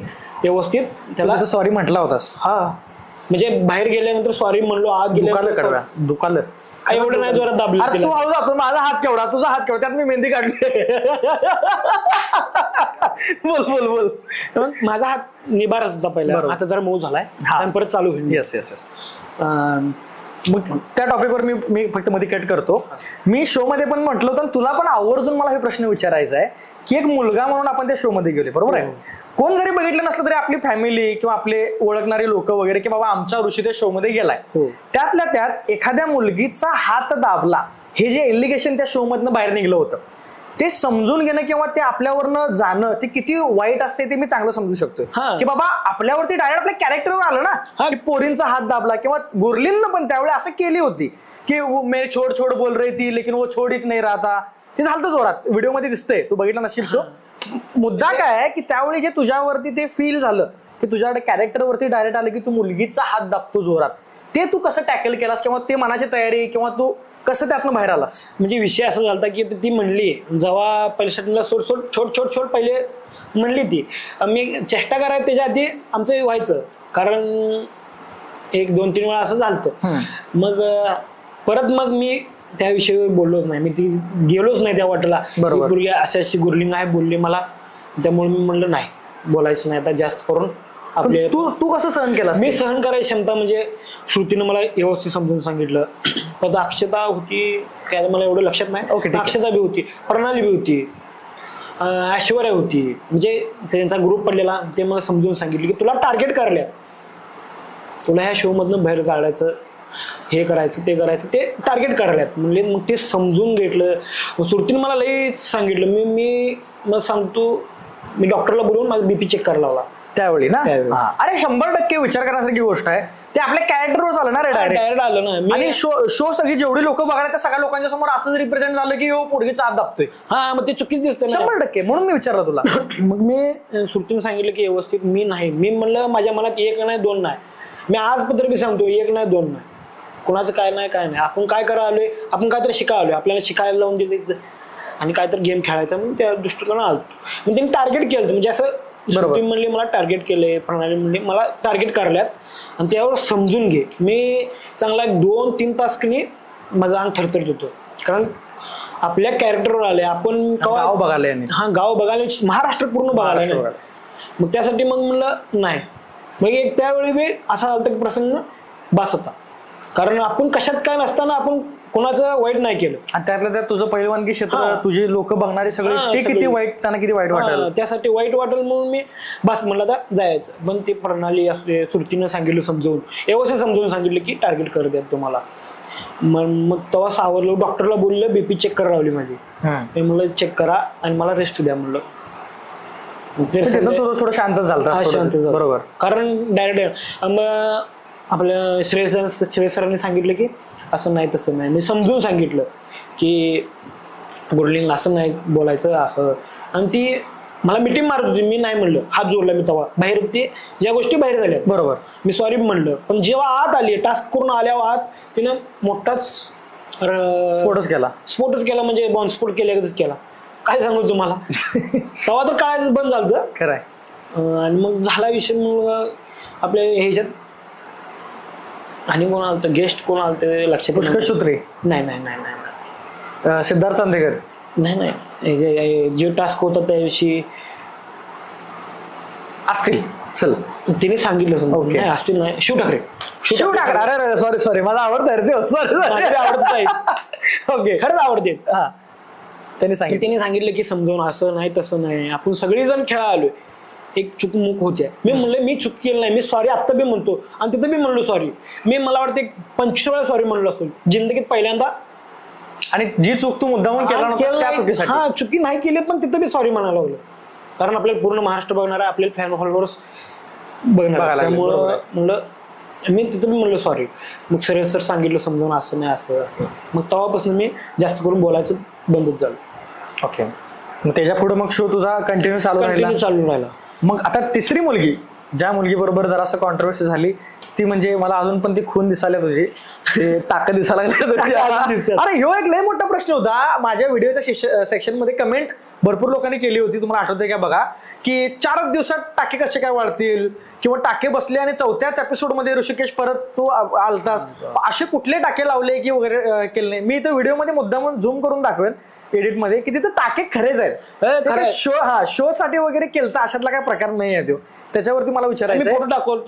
व्यवस्थित त्याला सॉरी म्हटला होतास? हा, म्हणजे बाहेर गेल्यानंतर सॉरी म्हणलो, आत गेल्यानंतर दुखालं एवढं नाही जोरात दाबलं. तू हळू जातो, माझा हात केवढा, तुझा हात केवढा, त्यात मी मेहंदी काढली. बोल बोल बोल. माझा हात निबारच होता पहिला, आता जरा मऊ झालाय, परत चालू होईल. Yes yes yes. मग त्या टॉपिकवर मी फक्त मध्ये कट करतो. मी शो मध्ये पण म्हटलं होतं, तुला पण आवर्जून मला हे प्रश्न विचारायचा आहे की एक मुलगा म्हणून आपण त्या शो मध्ये गेले, बरोबर आहे? कोण जरी बघितलं नसलं तरी आपली फॅमिली किंवा आपले ओळखणारे लोक वगैरे की बाबा आमचा ऋषी त्या शो मध्ये गेलाय, त्यातल्या त्यात एखाद्या मुलगीचा हात दाबला हे जे एलिगेशन त्या शो मधनं बाहेर निघलं होतं, ते समजून घेणं किंवा ते आपल्यावरनं जाणं ते किती वाईट असते ते मी चांगलं समजू शकतोय. की बाबा आपल्यावरती डायरेक्ट आपल्या कॅरेक्टरवर आलं ना की पोरींचा हात दाबला, किंवा गुरलीनं पण त्यावेळी असं केली होती की मे छोड छोड बोल रही थी लेकिन वो छोड ही नाही राहता, ते झालं जोरात, व्हिडिओ मध्ये दिसतंय, तू बघितला नसेल शो. मुद्दा काय आहे की त्यावेळी जे तुझ्यावरती ते फील झालं की तुझ्याकडे कॅरेक्टरवरती डायरेक्ट आलं की तू मुलगीचा हात दाबतो जोरात, ते तू कसं टॅकल केलास किंवा ते मनाची तयारी किंवा तू कसं त्यातनं बाहेर आलास? म्हणजे विषय असा झाला की ती म्हणली, जेव्हा पहिल्या स्टार्टिंगला सोड सोड छोट छोट छोट पहिले म्हणली, ती मी चेष्टा करायला त्याच्या आधी आमचं व्हायचं, कारण 1-2-3 वेळा असं झालं. मग परत मग मी त्या विषयी बोललोच नाही, मी ती गेलोच नाही त्या वाटेला. बरोबर, अशी गुरलिंग आहे बोलली मला, त्यामुळे मी म्हणलं नाही बोलायचं नाही आता जास्त करून. आपले तू कसं सहन केलं? मी सहन करायची क्षमता म्हणजे श्रुतीनं मला व्यवस्थित समजून सांगितलं. पण अक्षता होती काय मला एवढं लक्षात नाही, अक्षता बी होती, प्रणाली बी होती, ऐश्वर्या होती, म्हणजे त्यांचा ग्रुप पडलेला, ते मला समजून सांगितलं की तुला टार्गेट करल्या, तुला ह्या शो मधनं बाहेर काढायचं, हे करायचं ते करायचं, ते टार्गेट करायल्यात म्हणले. मग ते समजून घेतलं. श्रुतीनं मला लई सांगितलं. मी मग सांगतो, मी डॉक्टरला बोलवून माझा बीपी चेक करायला लावला त्यावेळी ना. अरे 100% विचार करण्यासारखी गोष्ट आहे, ते आपल्या कॅरेक्टरवर आलं ना रे, डायरेक्ट आलं ना. आणि शो सगळी जेवढी लोक बघायला त्या सगळ्या लोकांच्या समोर असं रिप्रेझेंट झालं की हो पोरगीचा हात दाबतोय. हा, मग ते चुकीच दिसतं 100%. म्हणून मी विचारलं तुला. मग मी श्रुतीनं सांगितलं की व्यवस्थित मी नाही, मी म्हणलं माझ्या मनात 1 नाही 2 नाही, मी आजपत्र बी सांगतो 1 नाही 2 नाही, कुणाचं काय नाही आपण काय करा आलोय, आपण काहीतरी शिकायला आलोय, आपल्याला शिकायला लावून दिले आणि काहीतरी गेम खेळायचा म्हणून त्या दृष्टिकोनात आलो. मग त्यांनी टार्गेट केलं म्हणजे असं श्रुती म्हणली मला टार्गेट केलंय, प्रणाली म्हणली मला टार्गेट करल्यात आणि त्यावर समजून घे. मी चांगला 2-3 तास की माझं अंग थरथरत होतो कारण आपल्या कॅरेक्टरवर आले आपण गाव बघायला गाव बघायला महाराष्ट्र पूर्ण बघायला. मग त्यासाठी मग म्हणलं नाही. मग त्यावेळी मी असा झाला की प्रसंग बास होता कारण आपण कशात काय नसताना आपण कोणाचं वाईट नाही केलं आणि त्यातलं त्यात तुझं पहिलवानगी क्षेत्र तुझे लोक बघणारे सगळे ते किती वाईट, त्यांना किती वाईट वाटेल, त्यासाठी वाईट वाटेल म्हणून मी बस म्हणलं आता जायचं. पण ती प्रणाली असते श्रुतीनं सांगितलं समजवून व्यवस्थित समजून सांगितलं की टार्गेट कर द्या तुम्हाला. मग तेव्हा सावरलो, डॉक्टरला बोललं बीपी चेक करा लावली माझी. मी म्हणलं चेक करा आणि मला रेस्ट द्या म्हणलं. थोडं शांत झालं. शांत बरोबर कारण डायरेक्ट आपल्या श्रेयस सरांनी सांगितलं की असं नाही तसं नाही. मी समजून सांगितलं की गुरलिंग असं नाही बोलायचं असं. आणि ती मला मिटिंग मारत होती, मी नाही म्हणलं, हात जोडला मी तेव्हा बाहेर. ते ज्या गोष्टी बाहेर झाल्या बरोबर मी सॉरी म्हणलं. पण जेव्हा आत आली टास्क करून आल्यावर आत तिनं मोठाच स्फोटच केला म्हणजे बॉम्बस्फोट केल्यागतच केला. काय सांगू तुम्हाला तेव्हा तर कळायचं बंद झालं खरंय. आणि मग झाला विषय मग आपल्या ह्याच्यात आणि कोण आलं गेस्ट कोण आलं ते लक्षात. पुष्कर सूत्रे नाही सिद्धार्थ चांदेकर नाही जो टास्क होता त्याविषयी असतील. चल तिने सांगितलं ओके असतील नाही. शिव ठाकरे अरे सॉरी मला आवडतं सॉरी आवडत ओके खरंच आवडते. त्यांनी सांगितलं की समजावून असं नाही तसं नाही आपण सगळेजण खेळा आलोय. एक चुकमुक होती. मी म्हणलं मी चूक केलं नाही, मी सॉरी आत्ता बी म्हणतो आणि तिथं बी म्हणलो सॉरी. मी मला वाटतं 25 वेळा सॉरी म्हणलो असेल जिंदगीत पहिल्यांदा. आणि जी चूक तू मुद्दामून केला चुकी नाही केली पण तिथं बी सॉरी म्हणायला लागलं कारण आपल्याला पूर्ण महाराष्ट्र बघणार आहे, आपल्याला फॅन फॉलोअर्स बघणार. त्यामुळं म्हणलं मी तिथं बी म्हणलं सॉरी. मग सर सांगितलं समजून असं नाही असं. मग तेव्हापासून मी जास्त करून बोलायचं बंदच झालं. ओके. मग त्याच्या पुढे मग शो तुझा कंटिन्यू चालू राहिला. मग आता तिसरी मुलगी, ज्या मुलगी बरोबर जरासं कॉन्ट्रोवर्सी झाली ती म्हणजे मला अजून पण ती खून दिसायला तुझी ते टाकं दिसायला लागली. अरे ह्यो एक लय मोठा प्रश्न होता माझ्या व्हिडिओच्या सेक्शन मध्ये. कमेंट भरपूर लोकांनी केली होती, तुम्हाला आठवतंय का बघा, की 4 दिवसात टाके कसे काय वाढतील किंवा टाके बसले आणि 4थ्याच एपिसोडमध्ये ऋषिकेश परत तू आलतास, असे कुठले टाके लावले की वगैरे केले नाही. मी तर व्हिडिओमध्ये मुद्दामून झूम करून दाखवेन एडिट मध्ये की तिथे टाके खरेच आहेत. शो साठी वगैरे केलं अशातला काय प्रकार नाही आहे तो. त्याच्यावरती मला विचारायचं फोटो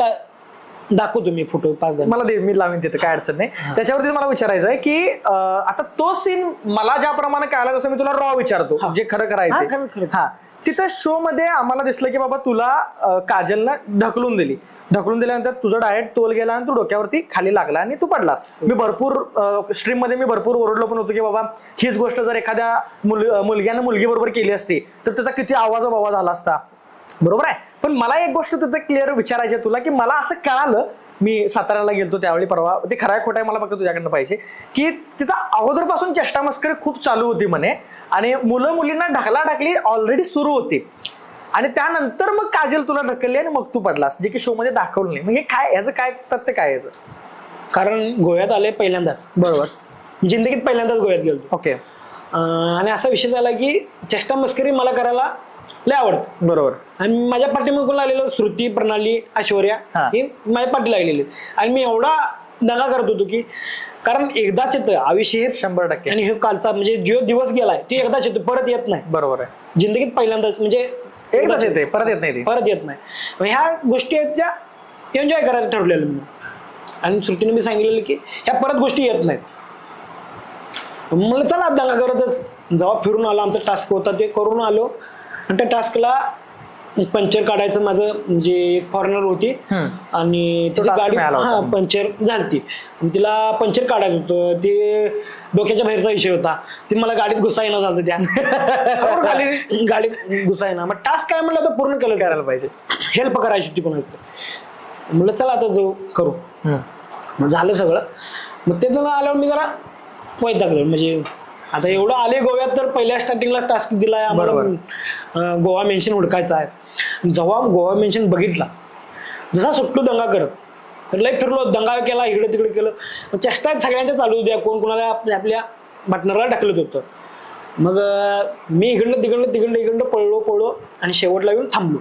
दाखवतो मी फोटो 5 मला दे, मी लावीन तिथे काय अडचण नाही. त्याच्यावरती मला विचारायचं आहे की आता तो सीन मला ज्याप्रमाणे कळाला तसं मी तुला रॉ विचारतो जे खरं करायचं. हा तिथं शो मध्ये आम्हाला दिसलं की बाबा तुला काजलनं ढकलून दिल्यानंतर तुझा डायरेक्ट तोल गेला आणि तू डोक्यावरती खाली लागला आणि तू पडला. मी भरपूर स्ट्रीम मध्ये मी भरपूर ओरडलो पण होतो की बाबा हीच गोष्ट जर एखाद्या मुलग्यानं मुलगी बरोबर केली असती तर त्याचा किती आवाज झाला असता. बरोबर आहे. पण मला एक गोष्ट तिथं क्लिअर विचारायची तुला की मला असं कळालं, मी साताऱ्याला गेलतो त्यावेळी परवा, ते खरं खोटं आहे मला फक्त तुझ्याकडनं पाहिजे, की तिथं अगोदरपासून चेष्टा मस्करी खूप चालू होती म्हणे आणि मुलं मुलींना ढकलाढकली ऑलरेडी सुरू होती आणि त्यानंतर मग काजल तुला ढकलली आणि मग तू पडलास, जे की शो मध्ये दाखवलं नाही. मग हे काय, याचं काय तथ्य काय याचं? कारण गोव्यात आले पहिल्यांदाच. बरोबर. जिंदगीत पहिल्यांदाच गोव्यात गेलो. ओके. आणि असा विषय झाला की चेष्टा मस्करी मला करायला लय आवडतं. बरोबर. आणि माझ्या पाठीमागून लागलेलं श्रुती, प्रणाली, ऐश्वर्या ही माझ्या पाठी लागलेली आणि मी एवढा दगा करत होतो की कारण एकदाच येतं आयुष्य हे 100%. आणि हे कालचा म्हणजे जो दिवस गेलाय ते एकदाच येतो, परत येत नाही. बरोबर आहे. जिंदगीत पहिल्यांदाच म्हणजे एकदाच येते, परत येत नाही. ह्या गोष्टी आहेत त्या एन्जॉय करायचं ठरवलेलं मी. आणि श्रुतीने मी सांगितलेलं की ह्या परत गोष्टी येत नाहीत. मला चला दंगा करतच जेव्हा फिरून आलो, आमचा टास्क होता ते करून आलो आणि त्या टास्कला पंक्चर काढायचं माझं म्हणजे एक फॉरेनर होती आणि तिची गाडी पंक्चर झाली आणि तिला पंक्चर काढायचं होतं. ते डोक्याच्या बाहेरचा विषय होता, ती मला गाडीत घुसायला झालं त्या खाली गाडीत घुसायना. मग टास्क काय म्हणलं तर पूर्ण करायला पाहिजे, हेल्प करायची होती कोणाची. म्हणलं चला आता जाऊ करू. मग झालं सगळं. मग ते आल्यावर मी जरा वैतागलो, म्हणजे आता एवढं आले गोव्यात तर पहिल्या स्टार्टिंगला टास्क दिलाय आम्हाला गोवा मेन्शन हुडकायचा आहे. जेव्हा गोवा मेन्शन बघितला, जसा सुटलो दंगा करत लय फिरलो, दंगा केला, इकडे तिकडे केलं. चेष्टा सगळ्यांच्या चालू द्या, कोण कोणाला आपल्या आपल्या पार्टनरला ढकलत होतं. मग मी इकडनं पळलो आणि शेवटला येऊन थांबलो.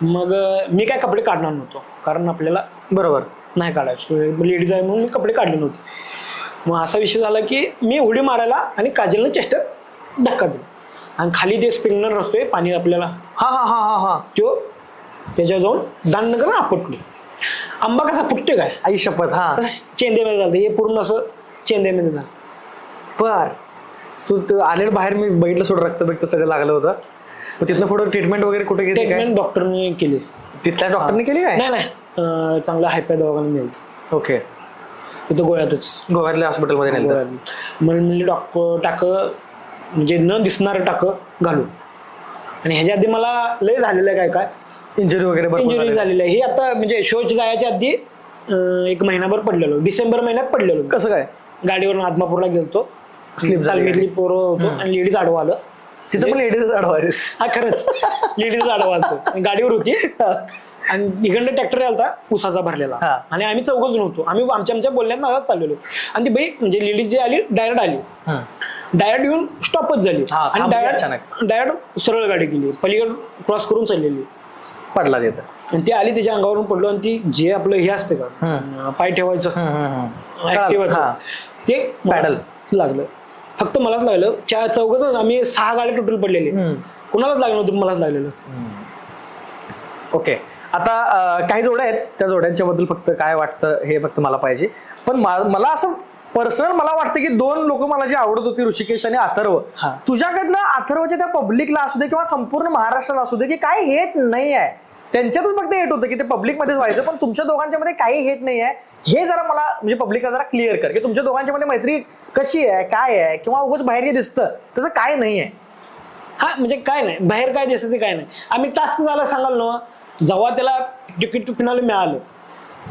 मग मी काय कपडे काढणार नव्हतो, कारण आपल्याला बरोबर नाही काढायचं, लेडीज आहे म्हणून मी कपडे काढले नव्हते. मग असा विषय झाला की मी उडी मारायला आणि काजलनं चेष्टात धक्का दिला आणि खाली ते स्प्रिंगनर असतोय पाणी आपल्याला, तो त्याच्यावर जाऊन दाननगर आपटलो. आंबा कसा फुटतोय काय आई शपथ. तसं चेंदेमध्ये झालं, हे पूर्ण असं चेंदेमध्ये झालं. बर तू आलेलं बाहेर मी बघितलं, सोड रक्त सगळं लागलं होतं. तिथनं पुढे ट्रीटमेंट वगैरे कुठे घेतली? ट्रीटमेंट डॉक्टरने केली. तिथल्या डॉक्टरने केली काय? नाही चांगलं हायपाय दवाखाना मिळेल. ओके. तिथं गोव्यातल्या हॉस्पिटलमध्ये नेलं. म्हणले डॉक्टर टाक म्हणजे न दिसणारं टाक घालू. आणि ह्याच्या आधी मला लय झालेलं आहे, काय इंजुरी वगैरे झालेलं आहे. हे आता म्हणजे शोच जायच्या आधी 1 महिनाभर पडलेलो, डिसेंबर महिन्यात पडलेलो. कसं काय? गाडीवरून आदमापूरला गेलतो, स्लिप तालमीतली पोरं होतो आणि लेडीज आडवा आलं. तिथं पण लेडीज आडवा? हा खरंच लेडीज आडवा आलतो, गाडीवर होती आणि इकडनं ट्रॅक्टर आलता उसाचा भरलेला आणि आम्ही 4 जण होतो. आम्ही आमच्या बोलण्यात नादात चाललेलो आणि ती बाई म्हणजे लेडीज जी आली डायरेक्ट येऊन स्टॉपच झाली आणि डायरेक्ट सरळ गाडी गेली, पलीकडे क्रॉस करून चाललेली, पडला तिथं आणि ती आली त्याच्या अंगावरून पडलो. आणि ती जे आपलं हे असते का पाय ठेवायचं ऍक्टिव्हाचं ते पॅडल लागलं. फक्त मलाच लागलं. 4 आम्ही 6 गाड्या टोटल पडलेली, कोणालाच लागलं नव्हतं, मलाच लागलेलं. ओके. आता काही जोड्या आहेत, त्या जोड्यांच्या बद्दल फक्त काय वाटतं हे फक्त मला पाहिजे. पण मला असं पर्सनल मला वाटतं की 2 लोक मला जी आवडत होती, ऋषिकेश आणि अथर्व. तुझ्याकडनं अथर्वच्या त्या पब्लिकला असू दे किंवा संपूर्ण महाराष्ट्राला असू दे की काय हेट नाही आहे, त्यांच्यातच फक्त हेट होतं की ते पब्लिकमध्येच व्हायचं, पण तुमच्या दोघांच्या मध्ये काही हेट नाही आहे. हे जरा मला म्हणजे पब्लिकला जरा क्लिअर कर की तुमच्या दोघांच्या मध्ये मैत्री कशी आहे, काय आहे, किंवा उगाच बाहेर जे दिसतं तसं काय नाही आहे. म्हणजे काय नाही बाहेर काय दिसतं ते काय नाही. आम्ही टास्क झाला सांगाल ना, जेव्हा त्याला तिकीट फिनाले मिळालं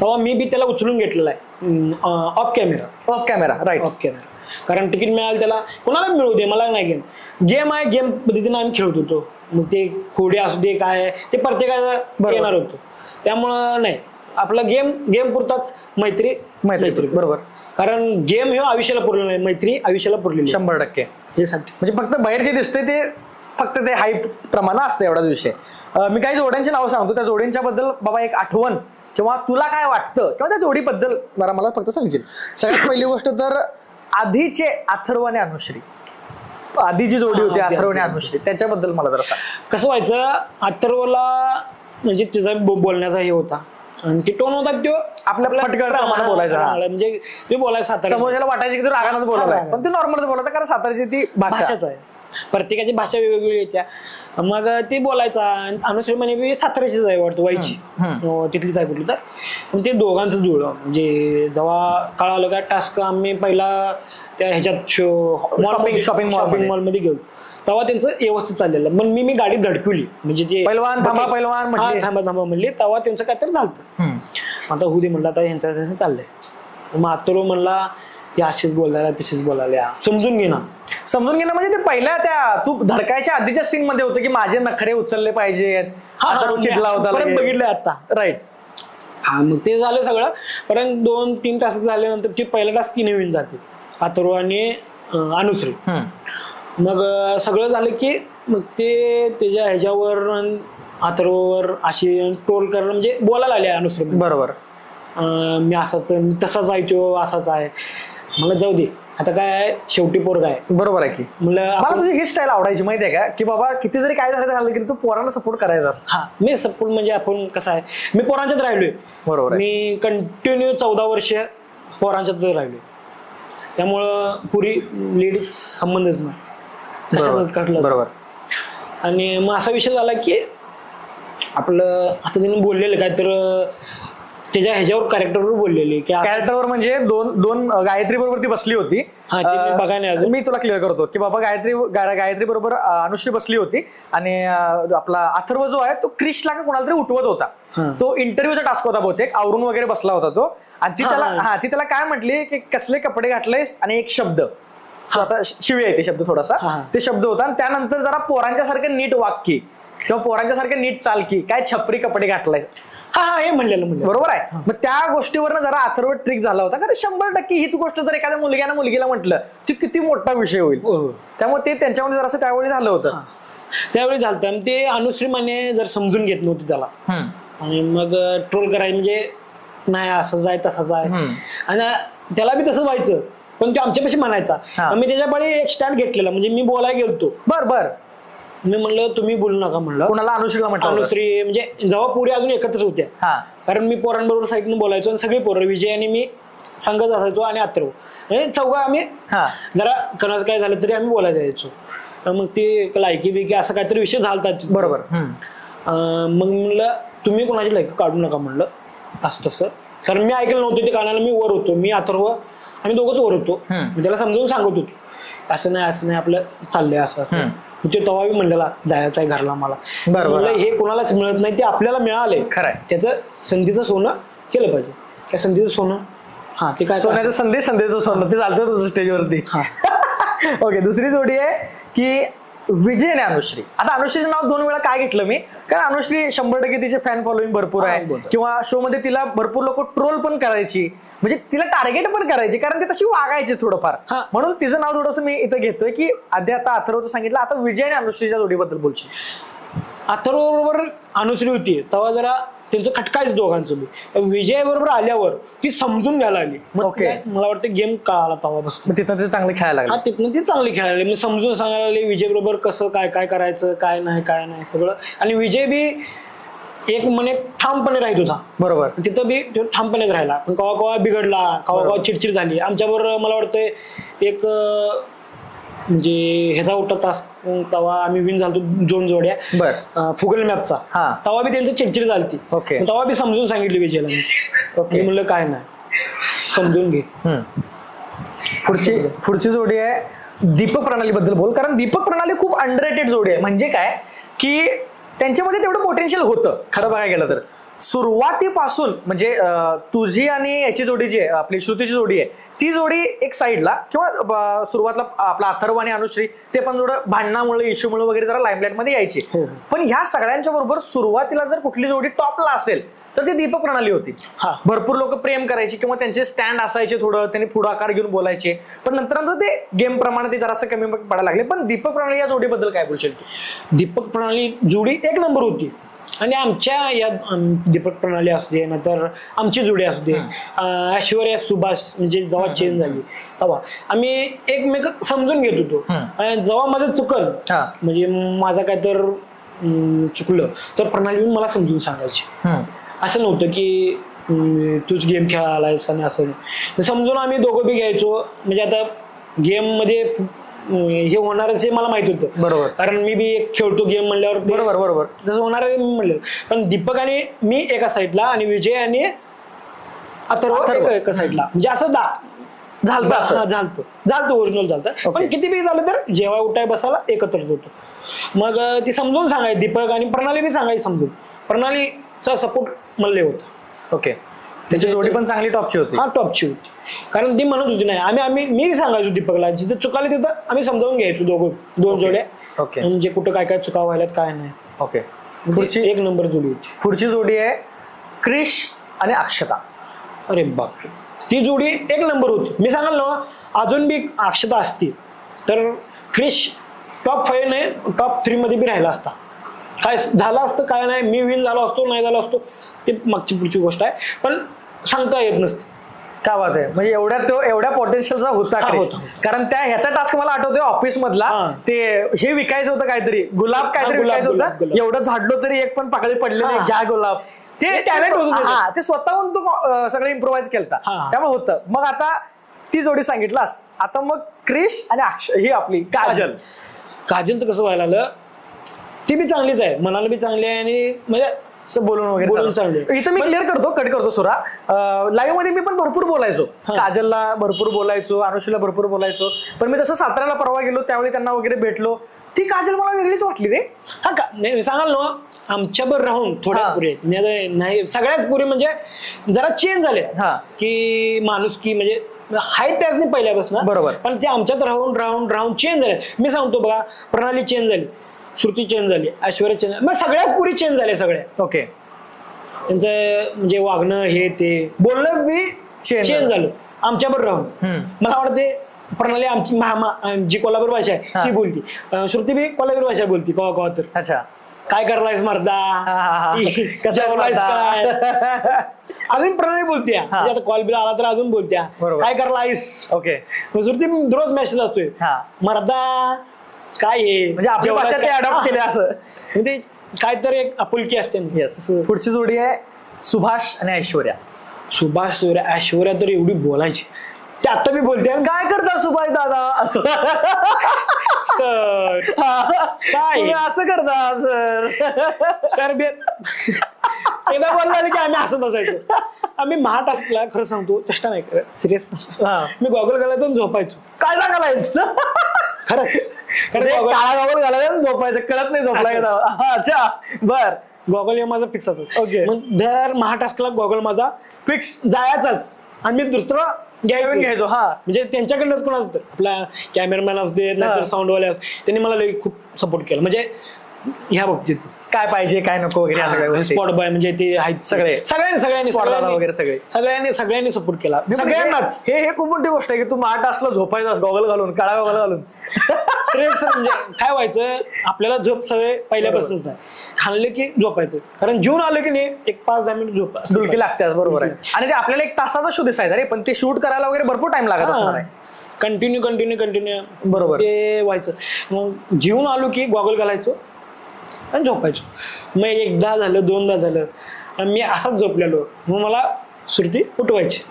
तेव्हा मी बी त्याला उचलून घेतलेला आहे off camera right. Off camera, कारण तिकीट मिळालं त्याला, कोणाला मिळू दे, मला नाही गेम आहे, गेम पद्धतीनं आम्ही खेळत होतो. मग ते खोडे असू दे काय ते प्रत्येकाला येणार होतो. त्यामुळं नाही, आपला गेम पुरताच मैत्री बरोबर. कारण गेम हे आयुष्याला पुरलेला नाही, मैत्री आयुष्याला पुरलेली 100%. हे साठी म्हणजे फक्त बाहेर जे दिसते ते फक्त ते हाईट प्रमाण असतं, एवढाच विषय. मी काही जोड्यांची नावं सांगतो, त्या जोड्यांच्या बद्दल बाबा एक आठवण किंवा तुला काय वाटतं किंवा त्या जोडीबद्दल मला फक्त सांगशील. सगळ्यात पहिली गोष्ट तर आधीचे अथर्व आणि अनुश्री, आधी जी जोडी होती अथर्व आणि अनुश्री, त्याच्याबद्दल मला जरा सांग. कसं व्हायचं, अथर्वला म्हणजे तुझा बोलण्याचा हे होता आणि ते टोन होता तो आपल्या पटकन बोलायचा, म्हणजे ते बोलायचं समोरच्याला वाटायचं की तो रागानच बोलायला, पण ते नॉर्मल बोलायचा, कारण सातारची ती भाषाच आहे, प्रत्येकाची भाषा वेगवेगळी येत्या. मग ती बोलायचा. अनुश्री म्हणे साताऱ्याचीच आहे वाटतं, वाईची तिथलीच आहे कुठली तर. ते दोघांचं जुळलं. म्हणजे जेव्हा कळालं का टास्क आम्ही पहिला त्या ह्याच्यात शॉपिंग मॉलमध्ये गेलो तेव्हा त्यांचं व्यवस्थित चाललेलं. पण मी गाडी धडकवली, म्हणजे जे पैलवान थांबा म्हणले तेव्हा त्यांचं काहीतरी झालं. आता होऊ दे म्हणलं, आता यांचं चाललंय. मग अथर्व म्हणला हे असेच बोलायला तसेच बोलायला, समजून घे म्हणजे ते पहिल्या त्या तू धडकायच्या आधीच्या सीन मध्ये होतं की माझे नखरे उचलले पाहिजेत, चिडला होता, बघितलंय आता राईट. मग ते झालं सगळं. परंतु 2-3 टास्क झाल्यानंतर ती पहिला टास्क ती नवीन जाते, अथर्व आणि अनुश्री. मग सगळं झालं की मग ते त्याच्या ह्याच्यावर अथर्ववर अशी टोल करणं, म्हणजे बोलायला आले अनुश्री. बरोबर, मी असाच तसाच आहे, तो असाच आहे. मला जाऊ दे, आता काय आहे, शेवटी पोरगा आहे. बरोबर आहे की. मला तुझी ही स्टाईल आवडायची माहिती आहे का, की बाबा किती जरी काय झालं की तू पोरांना सपोर्ट करायचा. मी सपोर्ट म्हणजे आपण कसं आहे, मी पोरांच्यात राहिलोय. बरोबर, मी कंटिन्यू 14 वर्ष पोरांच्यात राहिलोय. त्यामुळं पुरी लेडीज संबंधच नाही कशाच कटलं. बरोबर. आणि मग असा विषय झाला की आपलं आता त्यांनी बोललेलं काय तर त्याच्या ह्याच्यावर कॅरेक्टरवर बोललेली की कॅरेक्टरवर म्हणजे दोन गायत्री बरोबर ती बसली होती. बघायला मी तुला क्लिअर करतो की बाबा गायत्री बरोबर अनुश्री बसली होती आणि आपला अथर्व जो आहे तो क्रिशला का कोणाला तरी उठवत होता. तो इंटरव्ह्यूचा टास्क होता बहुतेक, आवरून वगैरे बसला होता तो. आणि ती त्याला काय म्हटली की कसले कपडे घातलेस आणि एक शब्द, आता शिवी आहे ते शब्द थोडासा, ते शब्द होता. आणि त्यानंतर जरा पोरांच्या सारखं नीट वाक्य किंवा पोरांच्या सारखे नीट चाल की काय छपरी कपडे घातलाय. हा हे म्हणलेलं बरोबर आहे. मग त्या गोष्टीवर जरा अथर्व ट्रिक झाला होता, कारण 100% हीच गोष्ट जर एखाद्या मुलगीला म्हटलं ती किती मोठा विषय होईल. त्यामुळे ते त्यांच्यामध्ये जरासं त्यावेळी झालं होतं. त्यावेळी झालं ते अनुश्री माने जर समजून घेत नव्हती त्याला आणि मग ट्रोल करायचं म्हणजे नाही असंच आहे तसंच आहे आणि त्याला बी तसं व्हायचं, पण तो आमच्यापाशी म्हणायचा. मी त्याच्या पाळी एक स्टँड घेतलेला, म्हणजे मी बोलायला गेलतो. बर मी म्हणलं तुम्ही बोलू नका म्हणलं. कोणाला? अनुश्रीला म्हटलं. अनुश्री म्हणजे जेव्हा पुरी अजून एकत्र होत्या, कारण मी पोरांबरोबर साईडनं बोलायचो आणि सगळी पोरं विजय आणि मी सांगत असायचो आणि अथर्व म्हणजे चौघा आम्ही जरा कोणाचं काय झालं तरी आम्ही बोलायला जायचो. मग ती लायकी बिकी असं काहीतरी विषय झालतात. बरोबर. मग म्हणलं तुम्ही कोणाची लायकी काढू नका म्हणलं असं तसं, कारण मी ऐकलं नव्हतं ते कानाला. मी वर होतो, मी अथर्व आम्ही दोघंच वर होतो. त्याला समजावून सांगत होतो असं नाही आपलं चाललंय असं असं. ते तेव्हा बी म्हणलेला जायचं आहे घरला मला. म्हणलं हे कोणालाच मिळत नाही, ते आपल्याला मिळालंय. खरंय. त्याचं संधीचं सोनं केलं पाहिजे. काय संधीचं सोनं? हा ते काय सोन्याचं संधीचं सोनं ते चालतं तुझं स्टेजवरती. ओके. दुसरी जोडी आहे की विजय आणि अनुश्री. आता अनुश्रीचं नाव 2 वेळा काय घेतलं मी, कारण अनुश्री 100% तिचे फॅन फॉलोईंग भरपूर आहे किंवा शो मध्ये तिला भरपूर लोक ट्रोल पण करायची, म्हणजे तिला टार्गेट पण करायची, कारण ती तशी वागायची थोडंफार. म्हणून तिचं नाव थोडंसं मी इथं घेतोय की आधी आता अथर्वचं सांगितलं, आता विजय आणि अनुश्रीच्या जोडीबद्दल बोलशील. अथर्व बरोबर अनुश्री होती तेव्हा जरा त्यांचं खटकायच दोघांचं बी. विजय बरोबर आल्यावर ती समजून घ्यायला आली. मला वाटतं गेम कळाला तेव्हापासून. तिथं ते चांगले खेळायला लागले. तिथनं ती चांगली खेळायला लागली. समजून सांगायला लागली विजय बरोबर कसं काय काय करायचं काय नाही सगळं. आणि विजय बी एक म्हणे ठामपणे राहत होता. बरोबर. तिथं बी तो ठामपणेच राहिला, पण कवा बिघडला, कवा चिडचिड झाली. आमच्याबरोबर मला वाटतं एक म्हणजे ह्याचा उठा तास तेव्हा आम्ही विन झालो 2 जोड्या फुगल मॅपचा. तेव्हा बी त्यांची चिडचिड झाली. तेव्हा बी समजून सांगितली विजयला. मी म्हणलं काय नाही समजून घे. पुढची जोडी आहे दीपक प्रणाली बद्दल बोल, कारण दीपक प्रणाली खूप अंडररेटेड जोडी आहे. म्हणजे काय की त्यांच्यामध्ये तेवढं पोटेन्शियल होतं खरं बघायला गेलं तर. सुरुवातीपासून म्हणजे तुझी आणि याची जोडी जी आहे आपली श्रुतीची जोडी आहे, ती जोडी एक साईडला किंवा सुरुवातला आपला अथर्व आणि अनुश्री ते पण थोडं भांडणामुळे इश्यूमुळे वगैरे जरा लाईमलाईट मध्ये यायची. पण ह्या सगळ्यांच्या बरोबर सुरुवातीला जर कुठली जोडी टॉपला असेल तर ती दीपक प्रणाली होती. भरपूर लोक प्रेम करायची किंवा त्यांचे स्टँड असायचे, थोडं त्यांनी पुढाकार घेऊन बोलायचे. पण नंतर ते गेम प्रमाणे ते जरासं कमी पडायला लागले. पण दीपक प्रणाली या जोडीबद्दल काय बोलशील? दीपक प्रणाली जोडी 1 नंबर होती. आणि आमच्या या दीपक प्रणाली असू दे नंतर आमची जोडी असू दे, ऐश्वर्या सुभाष म्हणजे जेव्हा चेंज झाली तेव्हा आम्ही एकमेक समजून घेत होतो. जेव्हा माझं चुकल म्हणजे माझं काय तर चुकलं तर प्रणाली येऊन मला समजून सांगायची. असं नव्हतं की तूच गेम खेळायलायस आणि असं नाही. समजून आम्ही दोघं बी घ्यायचो. म्हणजे आता गेम मध्ये हे होणारच हे मला माहित होतं. बरोबर. कारण मी बी खेळतो गेम म्हणल्यावर. बरोबर जसं होणार आहे मी म्हणलं. पण दीपक आणि मी एका साईडला आणि विजय आणि अथर्व एका साईडला, म्हणजे असं झालतं ओरिजिनल झालतं. पण किती बी झालं तर जेव्हा उठाय बसायला एकत्रच होतो. मग ती समजून सांगायची दीपक आणि प्रणाली बी सांगायची समजून. प्रणालीचा सपोर्ट मला होता. ओके. त्याची जोडी पण चांगली टॉपची होती. टॉपची होती, कारण ती म्हणत होती नाही मी सांगायचो दीपकला जिथं चुकाले तिथं आम्ही समजावून घ्यायचो 2 जोड्या. म्हणजे कुठं काय चुका व्हायला काय नाही. ओके. पुढची 1 नंबर जोडी होती. पुढची जोडी आहे क्रिश आणि अक्षता. अरे बापरे, ती जोडी 1 नंबर होती. मी सांगाल ना अजून बी अक्षता असती तर क्रिश टॉप 5 नाही टॉप 3 मध्ये बी राहिला असता. काय झालं असतं काय नाही, मी विन झालो असतो नाही झालो असतो ते मागची पुढची गोष्ट आहे. पण सांगता येत नसते. काय बात आहे. म्हणजे एवढ्या पोटेन्शियलचा होता. कारण ह्याचा टास्क मला आठवतोय ऑफिस मधला. ते हे विकायचं होतं काहीतरी गुलाब विकायचं होतं. एवढं झाडलो तरी एक पण पाकळी पडले नाही. घ्या गुलाब. ते टॅलेंट होतं. ते स्वतःहून तो सगळं इम्प्रोव्हाइज केलता त्यामुळे होतं. मग आता ती जोडी सांगितलास. आता मग क्रिश आणि ही आपली काजल तर कसं व्हायला लागलं, ती बी चांगलीच आहे, मनाला बी चांगली आहे आणि म्हणजे बोलून वगैरे चांगले. इथं मी क्लिअर कट करतो सुरा. लाईव्ह मध्ये मी पण भरपूर बोलायचो. काजलला भरपूर बोलायचो, अनुश्रीला भरपूर बोलायचो. पण मी जसं साताऱ्याला परवा गेलो त्यावेळी त्यांना वगैरे भेटलो, ती काजल मला वेगळीच वाटली रे. नाही सांगाल ना आमच्याबरोबर राहून थोड्या पुरे नाही सगळ्याच पुरे म्हणजे जरा चेंज झाले की माणूस की म्हणजे हाय त्याच नाही पहिल्यापासून. बरोबर. पण ते आमच्यात राहून चेंज झाले. मी सांगतो बघा प्रणाली चेंज झाली. श्रुती चेंज झाली, ऐश्वर्या चेंज, मग सगळ्याच पुरी चेंज झाल्या सगळ्या. ओके. त्यांचं म्हणजे वागणं हे ते बोलणं बी चेंज झालं आमच्याबरोबर राहून. मला वाटते प्रणाली आमची जी कोल्हापूर भाषा आहे ती बोलती, श्रुती बी कोल्हापूर भाषा बोलती कवा कवा तर. अच्छा. काय करलायस मर्दा, कसं काय, अजून प्रणाली बोलत्या. आता कॉल बिल आला तर अजून बोलत्या काय करलायस. ओके. श्रुती रोज मेसेज असतोय मर्दा काय आहे, म्हणजे आपल्या भाषेत ते अडॉप्ट केले असं, म्हणजे काय तर एक आपुलकी असते. पुढची जोडी आहे सुभाष आणि ऐश्वर्या. सुभाष ऐश्वर्या तर एवढी बोलायची, ते आता मी बोलते काय करता सुभाष दादा सर, काय असं करता सर. सर एकदा बोलला की आम्ही असं बसायचो. आम्ही महाटास्कला खरं सांगतो चेष्टा नाही करत, सिरियस, मी गॉगल घालायचो आणि झोपायचो. काय सांगायचं खरंच, काळा गॉगल घालायचं झोपायचं, कळत नाही झोपला. अच्छा बर. गॉगल हे माझा फिक्स असतो. ओके. मग दर महाटास्कला गॉगल माझा फिक्स जायचाच आणि मी दुसरं घ्यायचो. हा म्हणजे त्यांच्याकडनंच कोण असतं, आपला कॅमेरामॅन असू दे नाहीतर साऊंडवाले असू, त्यांनी मला लई खूप सपोर्ट केला. म्हणजे ह्या बाबतीत काय पाहिजे काय नको वगैरे, स्पॉट बॉय म्हणजे ते आहेत सगळ्यांनी वगैरे सगळ्यांनी सपोर्ट केला सगळ्यांनाच. हे खूप मोठी गोष्ट आहे की तू महाटास्कला झोपायचा गॉगल घालून, काळा गॉगल घालून. म्हणजे काय व्हायचं, आपल्याला झोप सवय पहिल्यापासूनच नाही, खाल्लं की झोपायचं, कारण जेवून आलं की नाही एक 5-10 मिनिट झोप डुलकी लागते. बरोबर आहे. आणि ते आपल्याला 1 तासाचा शो दिसायचा रे, पण ते शूट करायला वगैरे भरपूर टाइम लागत असणार आहे. कंटिन्यू बरोबर ते व्हायचं. मग जेवून आलो की गॉगल घालायचो आणि झोपायचो. मग एकदा झालं 2दा झालं आणि मी असाच झोपलेलो, मग मला श्रुती उठवायची.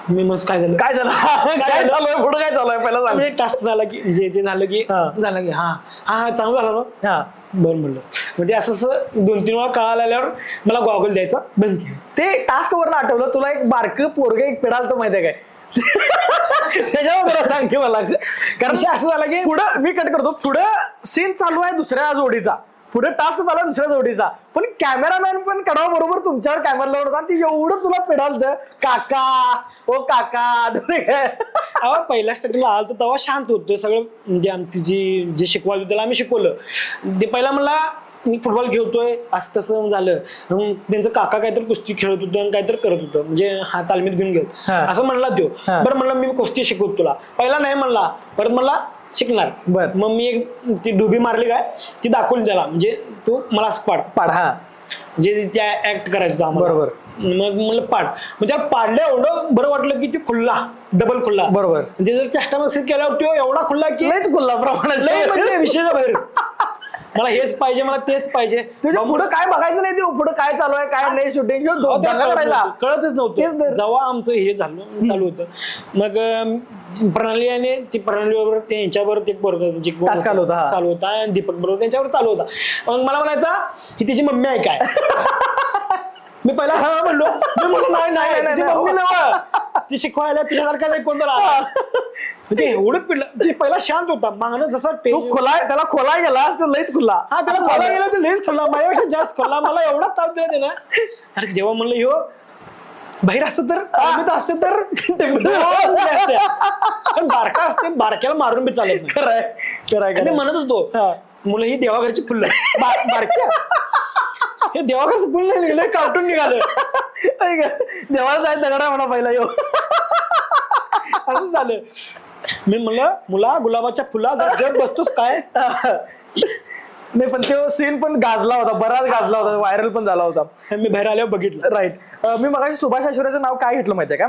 मी मग काय झालं काय झालं पुढं काय चालू आहे पहिला सांग. एक टास्क झाला की जे झालं की हा चांगलं झालं ना, बरं म्हणलं. म्हणजे असं 2-3 वेळा कळायला आल्यावर मला गॉगल द्यायचा बंद केलं. ते टास्क वरनं आठवलं, तुला एक बारकं पोरग एक पिडाल तर माहितीये काय, त्याच्यावर सांग की मला. कारण असं झालं की पुढं मी कट करतो, पुढं सीन चालू आहे दुसऱ्या जोडीचा, पुढे टास्क चालू आहे दुसऱ्या जोडीचा, पण कॅमेरामॅन पण कडाव बरोबर तुमच्यावर कॅमेरा लावून होता, ती एवढं तुला पिडालत काका ओ काका. पहिल्या स्टार्टिंगला आलं तर तेव्हा शांत होतं सगळं, म्हणजे आमची जे शिकवायचं त्याला आम्ही शिकवलं. ते पहिला मला मी फुटबॉल खेळतोय असं तसं झालं, त्यांचं काका काहीतरी कुस्ती खेळत होतं आणि काहीतरी करत होतं, म्हणजे हा तालमीत घेऊन गेलो असं म्हणला तो. बरं म्हणलं मी कुस्ती शिकवतो तुला, पहिला नाही म्हणला, परत म्हणला शिकणार. बर. मग मी एक ती डुबी मारली काय ती दाखवली त्याला, म्हणजे तू मला पाड हा जे त्या ऍक्ट करायचं बरोबर. मग म्हणलं पाड, मग त्या पाडलं एवढं बरं वाटलं की ती खुल्ला डबल खुल्ला. बरोबर. म्हणजे जर चेष्टा मस्ती केल्यावर तो एवढा खुल्ला की खुल्ला प्रमाणात विषयाच्या बाहेर. मला हेच पाहिजे, मला तेच पाहिजे. तुझ्या पुढं काय बघायचं नाही, ते पुढं काय चालू आहे काय नाही, शूटिंग कळतच नव्हतं. जेव्हा आमचं हे झालं चालू होतं, मग प्रणाली आणि ती प्रणाली बरोबर त्यांच्याबरोबर ते बरोबर चालू होता आणि दीपक बरोबर त्यांच्यावर चालू होता. मग मला म्हणायचा ही तिची मम्मी आहे काय. मी पहिला हा म्हणलो, नाही मम्मी नव्ह, ती शिकवायला तुझ्यासारखा नाही कोणता. म्हणजे एवढं पिडलं, ते पहिला शांत होता, मागणं जसा त्याला खोला गेला लईच खुल्ला. हा त्याला खोला गेला तर लईच खुल्ला, माझ्यापेक्षा जास्त खोला. मला एवढा ताप दिला ते ना. अरे जेव्हा म्हणलं ह्यो बाहेर असतं तर असते तर बारका असते, बारक्याला मारून बी चालत नाही. खरंय म्हणत होतो मुलं ही देवाघरची फुलं बारक्या, हे देवाघरचं फुल नाही निघलं, कार्टून निघालं. देवाला जायचं दगडा म्हणा पहिला यो. असं झालं. मी म्हणलं मुला गुलाबाच्या फुला जर बसतोस काय. नाही पण तो सीन पण गाजला होता, बराच गाजला होता, व्हायरल पण झाला होता. मी बाहेर आल्यावर बघितलं. राईट. मी मगाशी सुभाष ऐश्वर्याचं नाव काय घेतलं माहितीये का,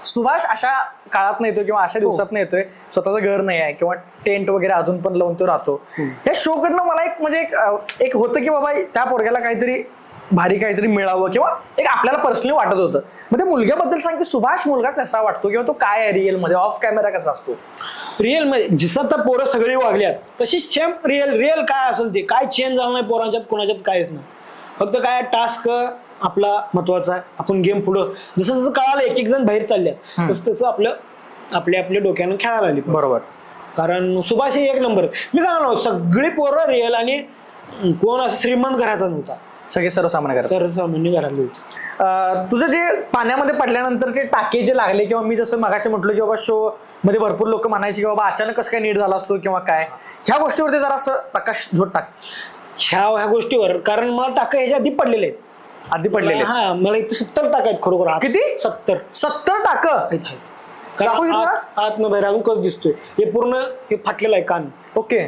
सुभाष अशा काळात नाही येतोय किंवा अशा दिवसात नाही येतोय, स्वतःचं घर नाही आहे किंवा टेंट वगैरे अजून पण लावून तो राहतो. त्या शो कडनं मला एक म्हणजे एक होतं की बाबा त्या पोरग्याला काहीतरी भारी काहीतरी मिळावं किंवा एक आपल्याला पर्सनली वाटत होतं. मग त्या मुलग्याबद्दल सांग की सुभाष मुलगा कसा वाटतो किंवा तो काय आहे रिअल मध्ये, ऑफ कॅमेरा कसा असतो. रिअल मध्ये जसं तर पोरं सगळी वागल्यात तशी सेम रिअल काय असेल ते, काय चेंज झालं नाही पोरांच्यात कोणाच्यात काहीच नाही. फक्त काय टास्क आपला महत्वाचा आहे, आपण गेम पुढं जसं जसं कळालं एक जण बाहेर चालल्यात तसं तसं आपल्या डोक्यानं खेळायला आली. बरोबर. कारण सुभाष हे एक नंबर. मी सांगणार सगळी पोरं रिअल आणि कोण असं श्रीमंत घराचा नव्हता, सगळे सर्वसामान्य घरात. सर्वसामान्य घरातले होते. तुझं जे पाण्यामध्ये पडल्यानंतर ते टाके जे लागले किंवा मी जसं मगाशी म्हटलं की बाबा शो मध्ये भरपूर लोक म्हणायचे की बाबा अचानक कसं काय नीट झाला असतो किंवा काय, ह्या गोष्टीवरती जरा असं प्रकाश झोत टाक. ह्या गोष्टीवर, कारण मला टाका ह्याच्या आधी पडलेले आहेत. आधी पडलेले? हा, मला इथे 70 टाका आहेत खरोखर. किती? 70 टाक. कारण आत न बाहेर अजून कसं दिसतोय, हे पूर्ण हे फाटलेलं आहे कान. ओके.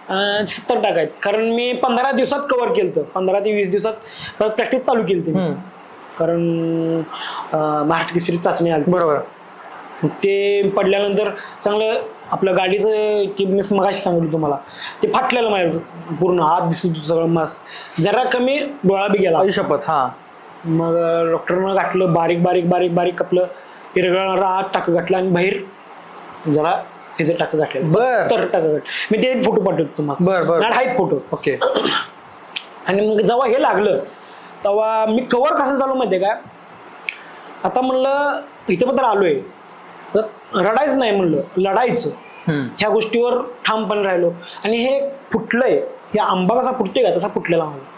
70 टाका आहेत. कारण मी 15 दिवसात कव्हर केलं, 15 ते 20 दिवसात प्रॅक्टिस चालू केली. कारण महाराष्ट्र केसरी चाचणी आली. बरोबर. ते पडल्यानंतर चांगलं आपलं गाडीचं की मी मगाशी सांगितलं तुम्हाला, ते फाटलेलं माझ्या पूर्ण हात दिसत सगळं मास, जरा कमी डोळा बी गेला. शपथ. हा. मग डॉक्टरनं घातलं बारीक बारीक बारीक बारीक आपलं इरगळणारा हात टाकं घातला आणि बाहेर जरा ह्याचं टाकं घातलं. तर टाकं घातलं मी, ते फोटो पाठवतो तुम्हाला. बरं आहेत फोटो. ओके. आणि मग जेव्हा हे लागलं तेव्हा मी कव्हर कसं चालू माहितीये का, आता म्हणलं इथं पत्र आलोय, रडायचं नाही म्हणलं, लढायचं. ह्या गोष्टीवर ठामपणे राहिलो. आणि हे फुटलंय, हे आंबा कसा फुटतोय का तसा फुटलेला मला.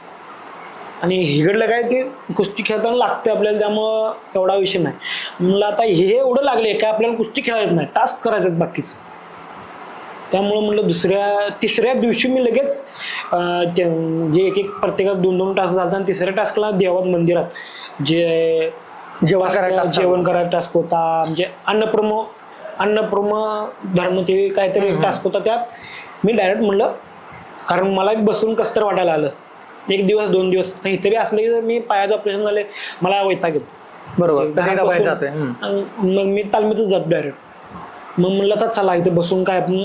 आणि हिकडलं काय ते कुस्ती खेळताना लागते आपल्याला, त्यामुळं एवढा विषय नाही. म्हणलं आता हे एवढं लागले काय आपल्याला कुस्ती खेळायचं नाही, टास्क करायचं बाकीचं. त्यामुळं म्हणलं तिसऱ्या दिवशी मी लगेच जे एक प्रत्येकात 2-2 टास्क झाला, आणि तिसऱ्या टास्कला देवात मंदिरात जे जेवण करायला टास्क होता, म्हणजे अन्नप्रम धर्म ते काहीतरी टास्क होता. त्यात मी डायरेक्ट म्हणलं, कारण मला बसून कसं तर वाटायला आलं. 1 दिवस 2 दिवस इथे बी असले की मी पायाचं ऑपरेशन झाले, मला वैताग गेलो. बरोबर. मग मी तालमीतच जातो डायरेक्ट. मग म्हणलं तर चला इथे बसून काय आपण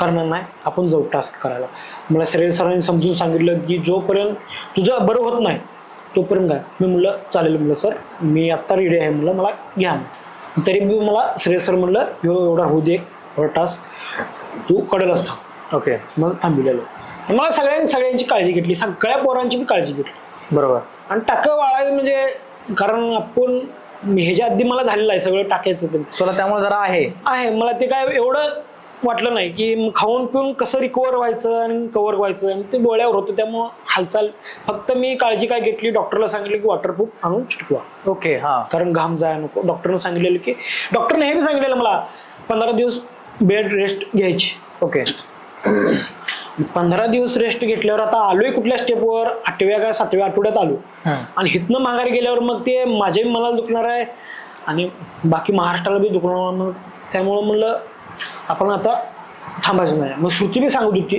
करणार नाही, आपण जाऊ टास्क करायला. मला सरांनी समजून सांगितलं की जोपर्यंत तुझं बरं होत नाही तोपर्यंत काय. मी म्हणलं चालेल, म्हणलं सर मी आत्ता रेडी आहे, म्हणलं मला घ्या. तरी मी मला सर म्हणलं एवढा होऊ दे, एवढा टास्क तू कडेल असता. ओके. मग थांबिलेलो. मला सगळ्यांची काळजी घेतली, सगळ्या पोरांची बी काळजी घेतली. बरोबर. आणि टाकं वाळायचं म्हणजे, कारण आपण ह्याच्या आधी मला झालेलं आहे सगळं टाकायचं, तुला त्यामुळे जरा आहे मला ते काय एवढं वाटलं नाही की खाऊन पिऊन कसं रिकवर व्हायचं आणि कव्हर व्हायचं, आणि ते डोळ्यावर होतं. त्यामुळं हालचाल फक्त मी काळजी काय घेतली, डॉक्टरला सांगितलं की वॉटरप्रूफ आणून चिटकवा. ओके. हा. कारण घाम जायला नको. डॉक्टरनं सांगितलेलं की, डॉक्टरने हे बी सांगितलेलं मला 15 दिवस बेड रेस्ट घ्यायची. ओके. 15 दिवस रेस्ट घेतल्यावर आता आलोय कुठल्या स्टेपवर, 8व्या का 7व्या आठवड्यात आलो. आणि हिथनं माघारी गेल्यावर मग ते माझ्याही मला दुखणार आहे आणि बाकी महाराष्ट्राला बी दुखणार. मग त्यामुळं म्हणलं आपण आता थांबायचं नाही. मग श्रुती बी सांगत होती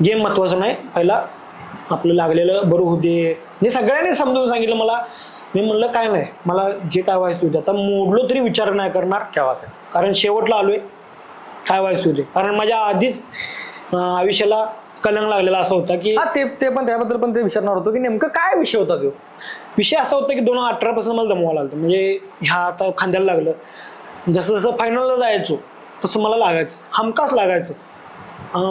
गेम महत्वाचं नाही, पहिला आपलं लागलेलं बरं होऊ दे. जे सगळ्यांनी समजून सांगितलं मला. मी म्हणलं काय नाही, मला जे काय व्हायचं होते आता मोडलो तरी विचार नाही करणार, कारण शेवटला आलोय, काय व्हायचं होते. कारण माझ्या आधीच आयुष्याला कलंक लागलेला असा होता की ते पण त्याबद्दल पण ते विचारणार होतो की नेमकं काय विषय होता. तो विषय असा होता की 2018 पासून मला दमवायला लागलं. म्हणजे ह्या आता खांद्याला लागलं, जसं जसं फायनलला जायचो तसं मला लागायचं, हमखास लागायचं.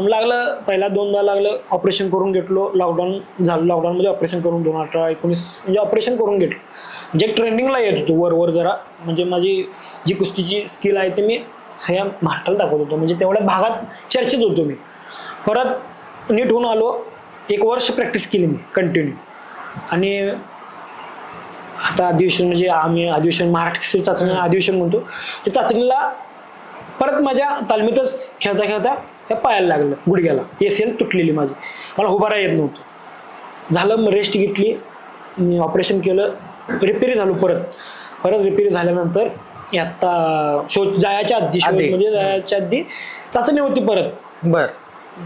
लागलं, पहिला 2दा लागलं, ऑपरेशन करून घेतलो. लॉकडाऊन झालं, लॉकडाऊनमध्ये ऑपरेशन करून 2018-19 म्हणजे ऑपरेशन करून घेतलं. म्हणजे ट्रेंडिंगला येत होतो वर जरा, म्हणजे माझी जी कुस्तीची स्किल आहे ते मी सगळ्या महाराष्ट्राला दाखवत होतो, म्हणजे तेवढ्या भागात चर्चेत होतो मी. परत नीट होऊन आलो, 1 वर्ष प्रॅक्टिस केली मी कंटिन्यू. आणि आता अधिवेशन, म्हणजे आम्ही अधिवेशन महाराष्ट्र चाचणी अधिवेशन म्हणतो, त्या चाचणीला परत माझ्या तालमीतच खेळता खेळता त्या पायाला लागलं, गुडघ्याला ACL तुटलेली माझी, मला उभा राहा येत नव्हतं. झालं, मग रेस्ट घेतली, मी ऑपरेशन केलं, रिपेअरी झालो. परत रिपेअरी झाल्यानंतर आता शो जायच्या आधी, म्हणजे जायच्या आधी चाचणी होती परत. बर.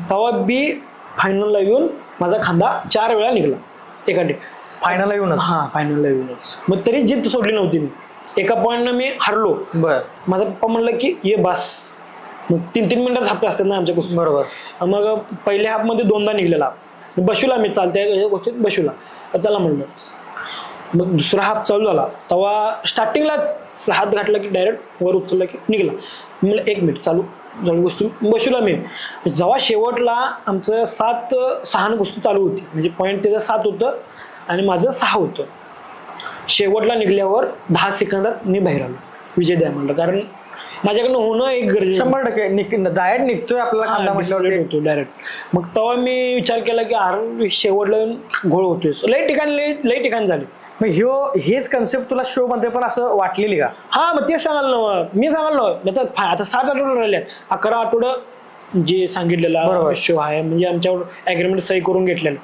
तेव्हा बी फायनलला येऊन माझा खांदा 4 वेळा निघला एका डे. फायनलला येऊनच? हा, फायनलला येऊनच. मग तरी जिद्द सोडली नव्हती मी. एका पॉईंटनं मी हरलो. बर. माझा पप्पा म्हणलं की ये बस. मग 3-3 मिनिटात हाफ असतात ना आमच्या कुस्ती. बरोबर. मग पहिल्या हाफमध्ये 2दा निघलेला, बशूला मी चालत्या गोष्टीत बशूला चला म्हणलं. मग दुसरा हाफ चालू झाला तेव्हा स्टार्टिंगलाच हात घातला की डायरेक्ट वर उचलला की निघला. म्हणलं 1 मिनिट चालू गोष्टी बशूला मी. जेव्हा शेवटला आमचं 7-6 गोष्टी चालू होती, म्हणजे पॉईंट त्याचं 7 होतं आणि माझं 6 होतं. शेवटला निघल्यावर 10 सेकंदात मी बाहेर आलो, विजय द्या म्हणलं. कारण माझ्याकडनं होणं एक गरजेचं 100% डायरेक्ट निघतोय आपल्याला खांदा म्हटल्यावर होतो डायरेक्ट. मग तेव्हा मी विचार केला की अरे शेवटला घोळ होतोय. लई ठिकाणी झाले. मग हेच कन्सेप्ट तुला शो मध्ये पण असं वाटलेली का? हा, मग तेच सांगायला मी सांगायला आता 7 आठवडे राहिल्यात. 11 आठवडं जे सांगितलेला शो आहे म्हणजे आमच्यावर ॲग्रीमेंट सही करून घेतलेलं.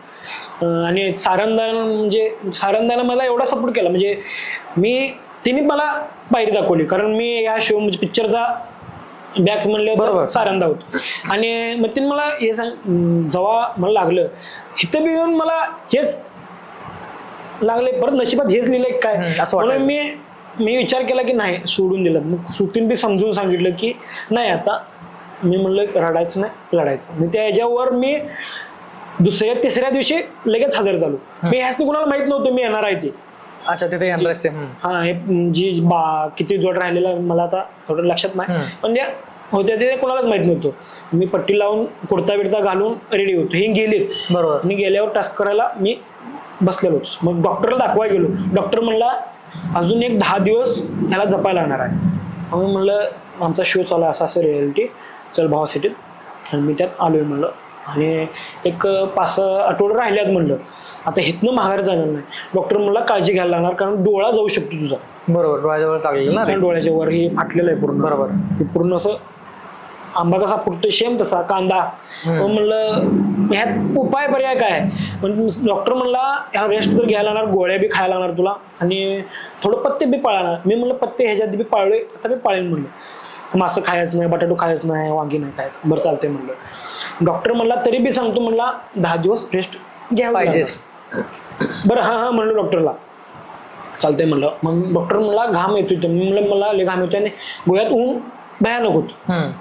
आणि सारंदानं मला एवढा सपोर्ट केला म्हणजे तिने मला पायरी दाखवली. कारण मी या शो म्हणजे पिक्चरचा बॅक म्हणलं सारंदा होतो. आणि मग तिने मला हे जेव्हा मला लागलं इथं बी येऊन मला हेच लागले, परत नशिबात हेच लिहिलंय काय म्हणून मी विचार केला की नाही सोडून दिलं. मग सुटीन बी समजून सांगितलं की नाही आता मी म्हणलं रडायचं नाही लढायचं. मी त्या ह्याच्यावर मी दुसऱ्या तिसऱ्या दिवशी लगेच हजर झालो. मी ह्याच कुणाला माहित नव्हतं मी येणार आहे ते. अच्छा, तिथे येणार असते. हा, हे जी किती जोड राहिलेला मला आता थोडं लक्षात नाही, पण त्या होत्या ते कोणालाच माहित नव्हतं. मी पट्टी लावून कुर्ता बिडता घालून रेडी होतो. हे गेलेत. बरोबर. मी गेल्यावर टास्क करायला मी बसलेलोच. मग डॉक्टरला दाखवायला गेलो. डॉक्टर म्हणला अजून एक 10 दिवस ह्याला जपायला लागणार आहे. मग म्हणलं आमचा शो चालू आहे असं रियालिटी चल भावा सिटीत, आणि मी त्यात आलोय म्हणलं. आणि एक 5-6 आठवडे राहिल्यात म्हणलं. आता इथनं माघार जाणार नाही. डॉक्टर म्हणला काळजी घ्यायला लागणार कारण डोळा जाऊ शकतो तुझा. बरोबर, डोळ्याजवळ लागलेलं ना, डोळ्याच्या वर हे फाटलेलं आहे पूर्ण. बरोबर, हे पूर्ण असं आंबा कसा फुटतो सेम तसा कांदा. म्हणलं ह्यात उपाय पर्याय काय? पण डॉक्टर म्हणला ह्या रेस्ट तर घ्यायला लागणार, गोळ्या बी खायला लागणार तुला, आणि थोडं पत्ते बी पाळणार. मी म्हणलं पत्ते ह्याच्यात बी पाळले, आता मी पाळेन म्हणलं. मासं खायचं नाही, बटाटो खायचं नाही, वांगी नाही खायचं. बरं चालते म्हणलं. डॉक्टर म्हणला तरी बी सांगतो म्हणला 10 दिवस रेस्ट घ्यायला पाहिजे. बरं हा म्हणलं डॉक्टरला चालतंय म्हणलं. मग डॉक्टर म्हणला घाम येतोय. मी म्हणलं मला लय घाम येतोय आणि गोळ्यात ऊन भयानक होतं.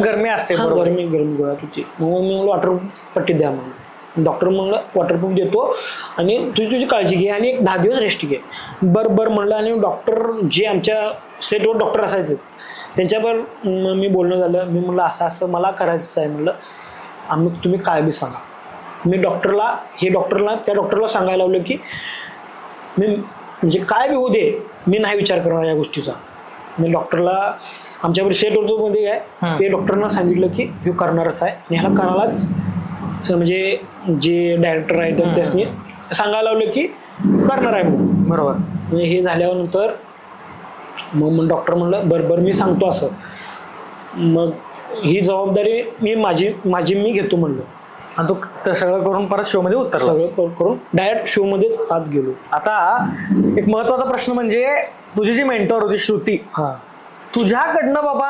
गरमी असते. गरमी गोळ्यात होती. मग मी म्हणलं वॉटरप्रूफ पट्टी द्या म्हणलं. डॉक्टर म्हणलं वॉटरप्रूफ देतो आणि तुझी काळजी घे आणि एक 10 दिवस रेस्ट घे. बरं म्हणलं. आणि डॉक्टर जे आमच्या सेटवर डॉक्टर असायचे त्यांच्यावर मी बोलणं झालं. मी म्हणलं असं मला करायचं आहे म्हणलं. तुम्ही काय बी सांगा. मी त्या डॉक्टरला सांगायला लावलं की मी म्हणजे काय बी होऊ दे मी नाही विचार करणार या गोष्टीचा. मी डॉक्टरला आमच्यावर सेट होतो मध्ये काय ते डॉक्टरना सांगितलं की हे करणारच आहे आणि ह्याला करायलाच म्हणजे जे डायरेक्टर आहेत त्यासनी सांगायला लावलं की करणार आहे म्हणून. बरोबर. हे झाल्यानंतर मग डॉक्टर म्हणलं बरं मी सांगतो असं. मग ही जबाबदारी मी घेतो म्हणलं. आणि तू सगळं करून परत शो मध्ये उतरला. सगळं करून डायरेक्ट शो मध्येच आत गेलो. आता एक महत्वाचा प्रश्न म्हणजे तुझी जी मेंटॉर होती श्रुती, तुझ्याकडनं बाबा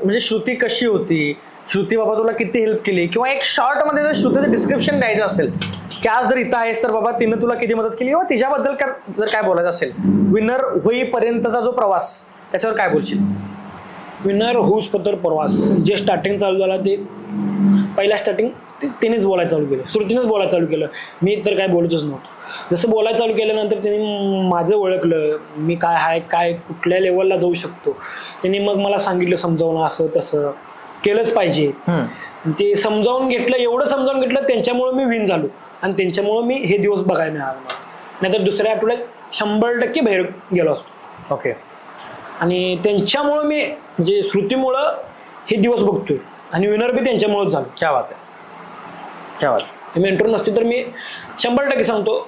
म्हणजे श्रुती कशी होती? श्रुती बाबा तुला किती हेल्प केली? किंवा एक शॉर्ट मध्ये जर श्रुतीचं डिस्क्रिप्शन द्यायचं असेल की आज जर इथं आहेस तर बाबा तिनं तुला किती मदत केली, किंवा तिच्याबद्दल जर काय बोलायचं असेल, विनर होईपर्यंतचा जो प्रवास त्याच्यावर काय बोलशील? विनर होऊसपत्र प्रवास जे स्टार्टिंग चालू झाला ते पहिला स्टार्टिंग तिनेच बोलायला चालू केलं. श्रुतीनेच बोलायला चालू केलं. मी तर काय बोलतच नव्हतो. जसं बोलायला चालू केल्यानंतर त्यांनी माझं ओळखलं, मी काय आहे, काय कुठल्या लेवलला जाऊ शकतो. त्यांनी मग मला सांगितलं समजावून असं तसं केलंच पाहिजे. ते समजावून घेतलं, एवढं समजावून घेतलं त्यांच्यामुळे मी विन झालो आणि त्यांच्यामुळे मी हे दिवस बघायला मिळालं मला. नाहीतर दुसऱ्या आठवड्यात 100% बाहेर गेलो असतो. ओके. आणि त्यांच्यामुळं मी म्हणजे श्रुतीमुळं हे दिवस बघतोय आणि विनर बी त्यांच्यामुळेच झालं. क्या बात आहे, क्या बात. मेंटर नसते तर मी 100% सांगतो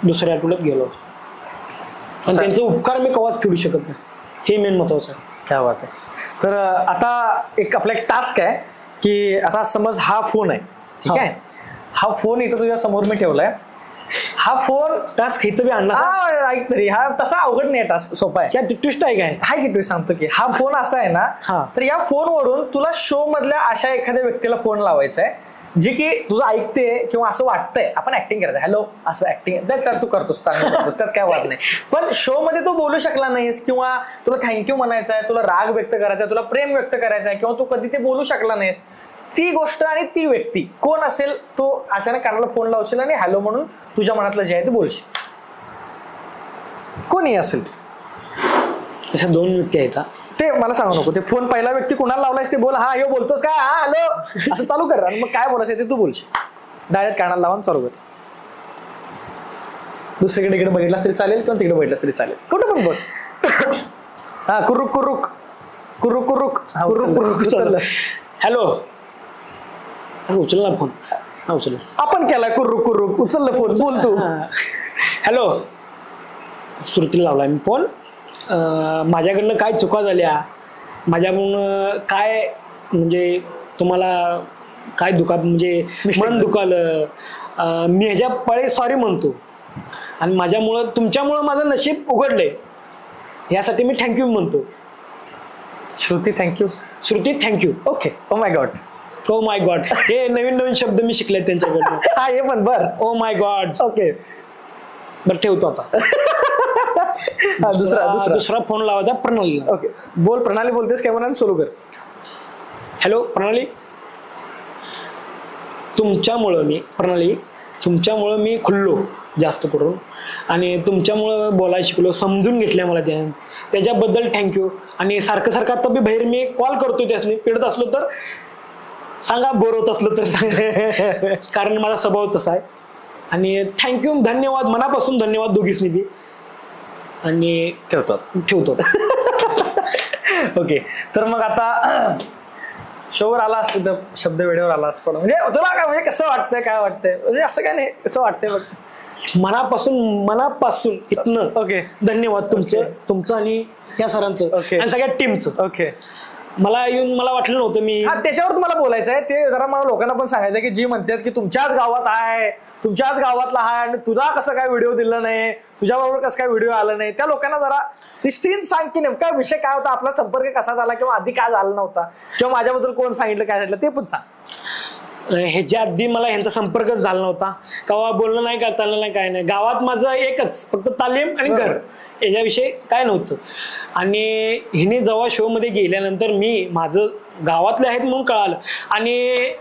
दुसऱ्या आठवड्यात गेलो असतो. पण त्यांचे उपकार मी कवाच फेडू शकत नाही, हे मेन महत्वाचं आहे. क्या बात आहे. तर आता आपला एक टास्क आहे की आता समज हा फोन आहे, ठीक आहे, हा फोन इथं तुझ्या समोर मी ठेवलाय. हा फोन टास्क इथं बी आणला ऐक तरी, हा तसा अवघड नाही, टास्क सोपा आहे. क्या ट्विस्ट आहे काय? हाय की ट्विस्ट सांगतो की हा फोन असा आहे ना, तर या फोनवरून तुला शो मधल्या अशा एखाद्या व्यक्तीला फोन लावायचा आहे जी की तुझं ऐकते किंवा असं वाटतंय आपण ऍक्टिंग करायचं, हॅलो असं ऍक्टिंग तू करतोस, त्यात काय वाद नाही. पण शो मध्ये तू बोलू शकला नाहीस किंवा तुला थँक्यू म्हणायचं आहे, तुला राग व्यक्त करायचा आहे, तुला प्रेम व्यक्त करायचं आहे, किंवा तू कधी ते बोलू शकला नाहीस, ती गोष्ट आणि ती व्यक्ती कोण असेल तो अचानक कानाला फोन लावशील आणि हॅलो म्हणून तुझ्या मनातलं जे आहे ते बोलशील. कोणी असेल अशा 2 व्यक्ती आहेत. ते मला सांगू नको. ते फोन पहिला व्यक्ती कोणाला लावलायस ते बोल, हा यो बोलतोस काय, हा हॅलो असं चालू कर आणि मग काय बोलायचं ते तू बोलशील. डायरेक्ट कानाला लावून चालू कर. दुसरीकडे इकडे बघितलास तरी चालेल किंवा तिकडे बघितलास तरी चालेल, कुठं पण बघ. हा कुरुक कुरुक कुरुक कुरुक हा, उचललं. हॅलो, उचल ना फोन. हा उचल. आपण केलाय कुरुक कुरुक, उचललं फोन, बोल तू. हॅलो, श्रुतीला लावलाय मी फोन. माझ्याकडनं काय चुका झाल्या, माझ्याकडून काय म्हणजे तुम्हाला काय म्हणजे मन दुखालं, मी ह्याच्या पळे सॉरी म्हणतो. आणि माझ्यामुळं तुमच्यामुळं माझं नशीब उघडलंय, यासाठी मी थँक्यू म्हणतो. Shruti thank you. Shruti thank you. Okay. O my God. O my God, हे नवीन नवीन शब्द मी शिकले त्यांच्याकडनं. हा हे पण बर. ओ माय गॉड. ओके बरं ठेवतो आता. दुसरा फोन लावायचा प्रणालीला. ओके बोल. प्रणाली बोलतेस, कॅमेरा सुरू कर. हॅलो प्रणाली, तुमच्यामुळं मी खुललो जास्त करून, आणि तुमच्यामुळं बोलायला शिकलो, समजून घेतल्या मला त्याच्याबद्दल थँक्यू. आणि सारखं आता बी बाहेर मी कॉल करतो त्यासनी, पिडत असलो तर सांगा, बोर होत असलो तर सांगा, कारण माझा स्वभाव तसा आहे. आणि थँक्यू, धन्यवाद, मनापासून धन्यवाद दोघीसनी बी. आणि ठेवतो. ओके तर मग आता शोवर आलास, शब्द वेळेवर आलास, पण म्हणजे तुला काय म्हणजे कसं वाटतंय, काय वाटतंय, म्हणजे असं काय नाही, कसं वाटतंय बघ. मनापासून इथनं ओके धन्यवाद तुमचं आणि या सरांचं आणि सगळ्या टीमचं. ओके. मला वाटलं नव्हतं मी. हा त्याच्यावर तुम्हाला बोलायचं आहे, ते जरा मला लोकांना पण सांगायचं आहे की जी म्हणतात की तुमच्याच गावात आहे, तुमच्याच गावातला आहे, आणि तुझा कसं काय व्हिडिओ दिला नाही, तुझ्याबरोबर कसं काय व्हिडिओ आला नाही, त्या लोकांना जरा ती सीन सांग की नेमका विषय काय होता, आपला संपर्क कसा झाला, किंवा आधी काय झाला नव्हता, किंवा माझ्याबद्दल कोण सांगितलं, काय सांगितलं ते पण सांग. ह्याच्या आधी मला ह्यांचा संपर्कच झाला नव्हता, केव्हा बोलणं नाही, काय चाललं नाही, काय नाही. गावात माझं एकच फक्त तालीम आणि घर, याच्याविषयी काय नव्हतं. आणि हिने जेव्हा शो मध्ये गेल्यानंतर मी माझं गावातले आहेत म्हणून कळालं, आणि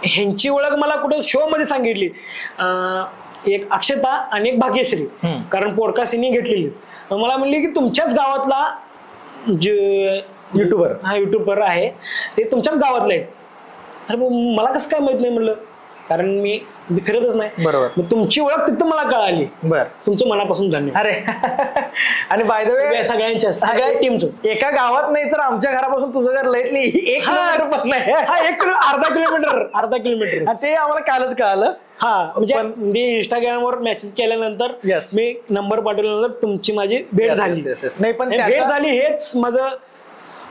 ह्यांची ओळख मला कुठं शो मध्ये सांगितली, एक अक्षता आणि एक भाग्यश्री, कारण पॉडकास्ट हिने घेतलेली. मला म्हणली की तुमच्याच गावातला जे युट्यूबर आहे ते तुमच्याच गावातले आहेत. अरे मला कसं काय माहित नाही म्हणलं, कारण मी फिरतच नाही. बरोबर. मग तुमची ओळख तिथं मला कळाली. बर. तुमचं मनापासून धन्यवाद. अरे आणि बाय द वे सगळ्या टीमचं. एका गावात नाही तर आमच्या घरापासून तुझं घर लयतली 1 किलोमीटर पण नाही. अर्धा किलोमीटर ते आम्हाला कालच कळालं. हा म्हणजे इंस्टाग्रामवर मेसेज केल्यानंतर मी नंबर पाठवल्यानंतर तुमची माझी भेट झाली. नाही पण भेट झाली हेच माझं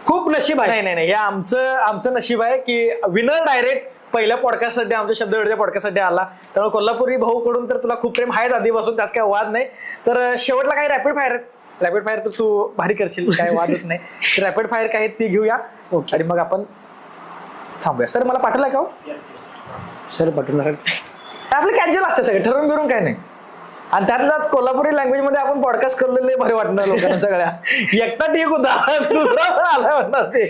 खूप नशीब आहे. नाही हे आमचं नशीब आहे की विनर डायरेक्ट पहिल्या पॉडकास्टसाठी, आमच्या शब्दवेळच्या पॉडकास्टसाठी आला. त्यामुळे कोल्हापुरी भाऊ कडून तर तुला खूप प्रेम आहेच आधीपासून, त्यात काय वाद नाही. तर शेवटला काही रॅपिड फायर तर तू भारी करशील, काय वादच नाही. रॅपिड फायर काय ती घेऊया आणि मग आपण थांबूया. सर मला पाठवलाय का? सर पाठवणार. आपलं कॅज्युअल असतं सगळं, ठरवून बिरून काय नाही. आणि त्यात कोल्हापुरी लँग्वेज मध्ये आपण पॉडकास्ट करलेले भारी वाटणार लोकांना सगळ्या. एकटा ठीक होता, दुसरा पण आला म्हणणार ते.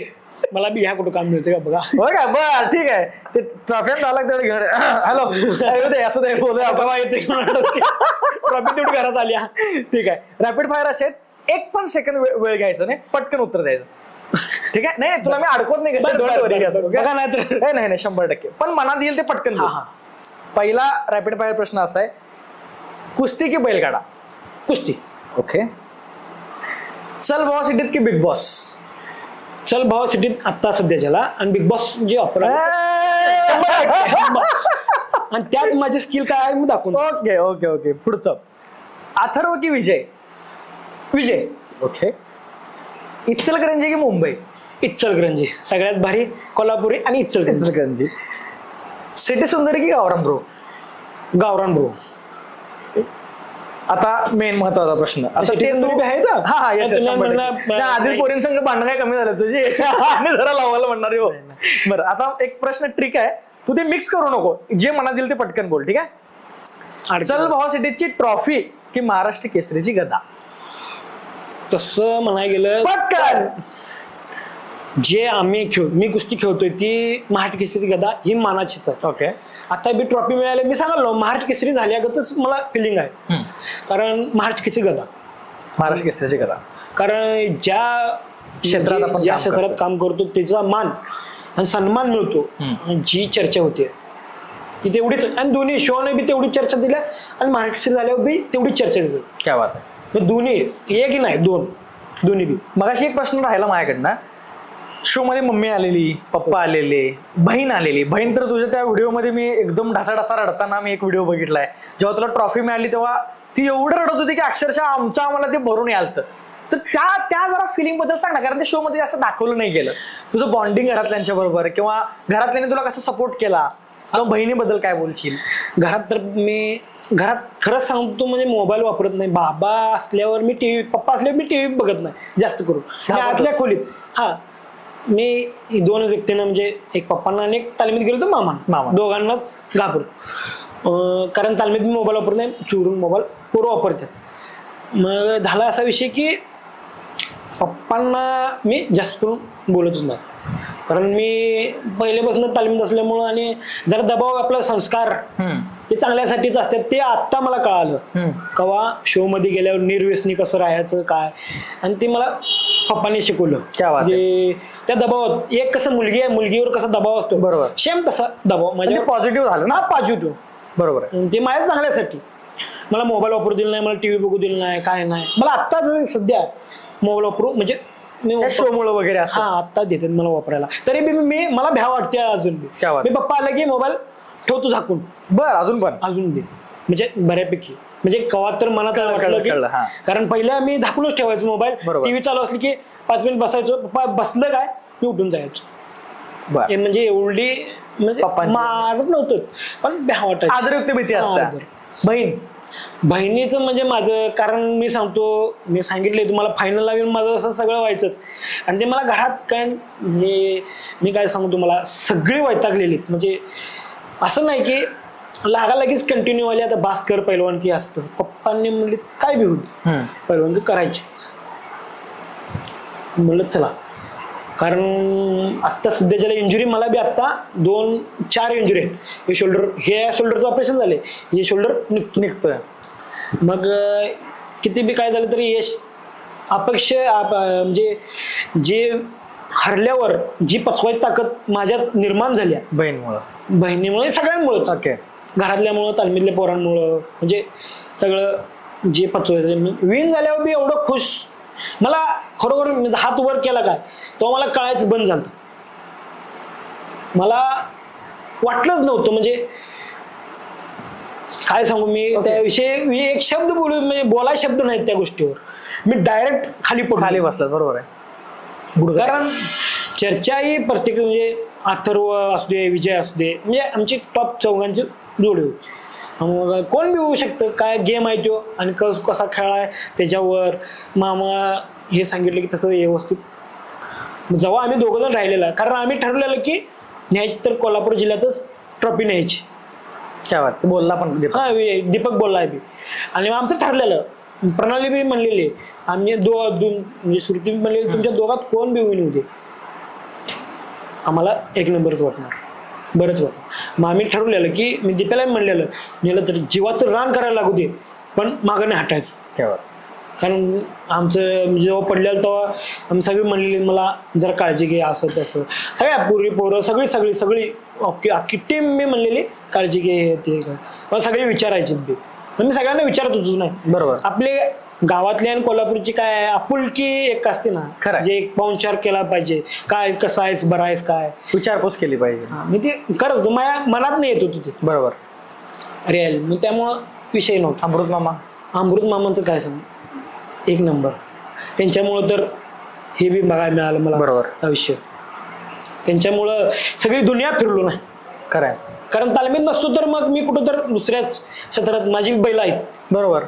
मला बी ह्या कुठं काम मिळतं का बघा. हो का? बर ठीक आहे. ते ट्रॉफी झाला तेवढं घेऊन. हॅलो असू दे बोलूया. ट्रॉफी तेवढी घरात आली. ठीक आहे. रॅपिड फायर असेल, 1 पण सेकंड वेळ घ्यायचं नाही, पटकन उत्तर द्यायचं. ठीक आहे? नाही तुला मी अडकवत नाही, नाही 100%. पण मनात येईल ते पटकन. पहिला रॅपिड फायर प्रश्न असा आहे, कुस्ती की बैलगाडा? कुस्ती. ओके. चल भावा सिटीत की बिग बॉस? चल भावा सिटीत आत्ता सध्याच्याला, आणि बिग बॉस जे ऑफर आणि त्यात माझी स्किल काय आहे मी दाखवून. ओके पुढचं, अथर्व की विजय? विजय. ओके. इचलकरंजी की मुंबई? इचलकरंजी. सगळ्यात भारी कोल्हापुरी आणि इचलकरंजी. सिटी सुंदरी की गावरान ब्रो? गावरान ब्रो. आता मेन महत्वाचा प्रश्न, आधी पोरींसंग भांडण काय कमी झालं तुझी आणि जरा लावायला म्हणणार हो. बरं आता एक प्रश्न ट्रिक आहे, तू ते मिक्स करू नको, जे मनात येईल ते पटकन बोल. ठीक आहे? चल भावा सिटीची ट्रॉफी की महाराष्ट्र केसरीची गदा? तसं म्हणाय गेलं पटकन. जे मी कुस्ती खेळतोय ती महाराष्ट्र केसरी गदा ही मानाचीच आहे. ओके. आता बी ट्रॉफी मिळाली, मी सांगालो महाराष्ट्र केसरी झाल्यागतच मला फिलिंग आहे. कारण महाराष्ट्र केसरी गदा, महाराष्ट्र केसरीची गदा, कारण ज्या क्षेत्रात काम करतो त्याचा मान आणि सन्मान मिळतो, जी चर्चा होते ती तेवढीच. आणि दोन्ही शोने बी तेवढी चर्चा दिल्या आणि महाराष्ट्र केसरी झाल्यावर बी तेवढीच चर्चा दिली. क्या बात आहे. दोन्ही, एक नाही 2. दोन्ही बी. मगाशी एक प्रश्न राहिला माझ्याकडनं. शो मध्ये मम्मी आलेली, पप्पा आलेले, बहीण आलेली. बहीण तर तुझ्या त्या व्हिडिओमध्ये मी एकदम ढासा रडताना मी एक व्हिडिओ बघितलाय. जेव्हा तुला ट्रॉफी मिळाली तेव्हा ती एवढं रडत होती की अक्षरशः आम्हाला ते भरून यालतं. तर त्या जरा फिलिंग बद्दल सांग ना, कारण त्या शो मध्ये असं दाखवलं नाही गेलं. तुझं बॉन्डिंग घरातल्यांच्या बरोबर किंवा घरातल्याने तुला कसं सपोर्ट केला, किंवा बहिणीबद्दल काय बोलशील? घरात तर मी खरंच सांगतो म्हणजे मोबाईल वापरत नाही. बाबा असल्यावर मी टीव्ही, पप्पा असल्यावर मी टीव्ही बघत नाही जास्त करून. मी आतल्या खोलीत मी दोन व्यक्तींना म्हणजे एक पप्पांना आणि एक तालमीत गेलो तर मामा दोघांनाच घाबरतो. कारण तालमीत मी मोबाईल वापरत नाही, चोरून मोबाईल पोरं वापरतात. मग झाला असा विषय की पप्पांना मी जास्त करून बोलतच नाही. कारण मी पहिल्यापासून तालमीत असल्यामुळं आणि जरा दबाव आपला संस्कार हे चांगल्यासाठीच असतात ते आत्ता मला कळालं. कवा शो मध्ये गेल्यावर निर्व्यसनी कसं राहायचं काय, आणि ते मला पप्पांनी शिकवलं. म्हणजे त्या दबावात एक कसं मुलगी आहे, मुलगीवर कसा दबाव असतो बरोबर, सेम तसा दबाव माझ्या पॉझिटिव्ह झालं ना. पॉझिटिव्ह बरोबर, ते माझ्या चांगल्यासाठी. मला मोबाईल वापरू दिला नाही, मला टीव्ही बघू दिला नाही, काय नाही. मला आत्ता सध्या मोबाईल वापरू म्हणजे शो मुळे वगैरे असं आत्ता देतात मला वापरायला. तरी बी मला भ्या वाटते अजून बी. मी पप्पा आला की मोबाईल ठेवतो झाकून. बरं, अजून बी म्हणजे बऱ्यापैकी म्हणजे कवा तर मनात वाटलं की, कारण पहिल्या मी झाकूनच ठेवायचो मोबाईल. टीव्ही चालू असली की 5 मिनिट बसायचो, पप्पा बसलं काय मी उठून जायचो. म्हणजे एवढी म्हणजे मारत नव्हतं पण भ्या वाटायचं. आदरयुक्त भीती असते. बहिणीचं म्हणजे माझं, कारण मी सांगितले तुम्हाला फायनल लागून माझं असं सगळं व्हायचंच. आणि ते मला घरात काय म्हणजे मी काय सांगू तुम्हाला, सगळी वैतागलेली. म्हणजे असं नाही की लगेच कंटिन्यू आली आता भास्कर पैलवानकी असतं. पप्पांनी म्हणले काय बी होती पैलवानकी करायचीच. म्हणलं चला, कारण आत्ता सध्याच्याला इंजुरी मला बी आत्ता 2-4 इंजुरी आहेत. हे शोल्डरचं ऑपरेशन झाले, हे शोल्डर निघतोय. मग किती बी काय झालं तरी यश अपेक्षा म्हणजे जे हरल्यावर जी पचवायची ताकद माझ्यात निर्माण झाली बहिणीमुळे सगळ्यांमुळेच, घरातल्यामुळं, तालमीतल्या पोरांमुळं, म्हणजे सगळं जे पचवायचं. विन झाल्यावर बी एवढं खुश मला खरोखर हात वर केला काय तो मला कळायचं बंद झालं. मला वाटलंच नव्हतं म्हणजे काय सांगू मी त्याविषयी एक शब्द बोलू म्हणजे बोलाय शब्द नाहीत त्या गोष्टीवर. मी डायरेक्ट खाली बसला. बरोबर आहे. कारण चर्चा ही प्रत्येक म्हणजे अथर्व असू दे, विजय असू दे, म्हणजे आमची टॉप चौघांची जोडी होती. मग कोण बी होऊ शकतं, काय गेम आहे तो आणि कसा खेळाय त्याच्यावर. मामा हे सांगितलं की तसं व्यवस्थित जेव्हा आम्ही दोघं जण राहिलेलं, कारण आम्ही ठरलेलं की न्यायची तर कोल्हापूर जिल्ह्यातच ट्रॉफी न्यायची. क्या बात, बोलला पण दीपक बोलला बी. आणि आमचं ठरलेलं, प्रणाली बी म्हणलेली, आम्ही म्हणजे श्रुती म्हणलेली तुमच्या दोघात कोण बी विन होऊ दे आम्हाला 1 नंबरच वाटणार, बरंच वाटणार. मग आम्ही ठरवलेलं की मी दीपाला म्हणलेलं नेलं तर जीवाचं रान करायला लागू दे पण मागं नाही हटायचं. कारण आमचं जेव्हा पडलेलं तेव्हा आम्ही सगळी म्हणलेली मला जरा काळजी घे असं तसं. सगळ्या पूर्वी पोरं सगळी अख्खी टीम मी म्हणलेली काळजी घे हे ते. मला सगळे विचारायचे बी, मी सगळ्यांना विचारत होतोच नाही. बरोबर. आपले गावातली आणि कोल्हापूरची काय आपुलकी एक असते ना, जे एक पाहुणचार केला पाहिजे, काय कसं आहेस बरं आहेस काय विचारपूस केली पाहिजे. मी ते करत होतो, माझ्या मनात नाही येत होतं ते. बरोबर. रिअल. मग त्यामुळं विषय नव्हता. अमृत मामांचं काय सांग 1 नंबर. त्यांच्यामुळं तर हे बी बघायला मिळालं मला. बरोबर. आयुष्य त्यांच्यामुळं सगळी दुनिया फिरलो नाही. खरंय. कारण तालमीत नसतो तर मग मी कुठं तर दुसऱ्याच क्षेत्रात माझी बैल आहेत. बरोबर.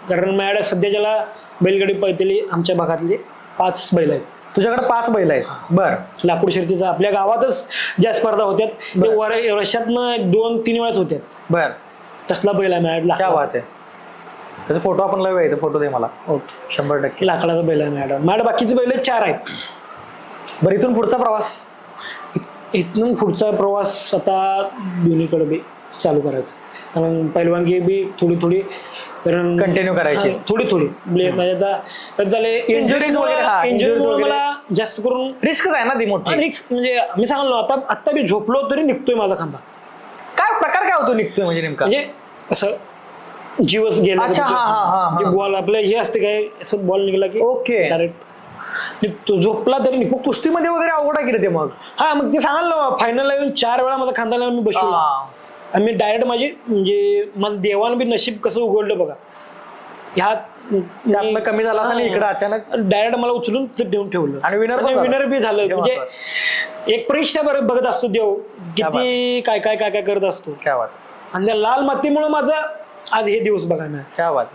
कारण माझ्याकडे सध्या ज्याला बैलगाडी पळतेली आमच्या भागातले 5 बैल आहेत. तुझ्याकडे 5 बैल आहेत? बर. लाकूड शर्यतीचा आपल्या गावातच ज्या स्पर्धा होत्यात ते वर्षातनं 2-3 वेळाच होत्यात. बर. तसला बैल आहे माझ्याकडे. क्या बात आहे. त्याचा फोटो आपण लावूया इथे, फोटो दे मला. ओके. 100% लाकडाचा बैल आहे माझ्याकडे बाकीचे बैल 4 आहेत. बरं, इथून पुढचा प्रवास? इथून पुढचा प्रवास आता दोन्हीकडे बी चालू करायचा. कारण पैलवानगी बी थोडी कंटिन्यू करायची. थोडी माझ्या झाले इंजुरीज वगैरे मला जास्त करून रिस्कच आहे ना ती मोठी. रिस्क म्हणजे मी सांगलो आता मी झोपलो तरी निघतोय माझा खांदा. काय प्रकार काय होतो निघतोय म्हणजे नेमका? म्हणजे असं जीवच गेला. बॉल आपलं हे असते काय असं बॉल निघाला की ओके डायरेक्ट निघतो, झोपला तरी निघतो. मग कुस्तीमध्ये वगैरे अवघड आहे की रे ते मग? हा मग ते सांगाल ना, फायनलला येऊन 4 वेळा माझा खांद्याला मी बसवला आणि मी डायरेक्ट म्हणजे माझं देवानं बी नशीब कसं उघडलं बघा. त्यातनं कमी झाला असं इकडे अचानक डायरेक्ट मला उचलून देऊन ठेवलं आणि विनर बी झालं. म्हणजे एक परीक्षा बघत असतो देव किती काय काय काय काय करत असतो. क्या बात. आणि त्या लाल मातीमुळे माझं आज हे दिवस बघायला मिळालं. क्या बात.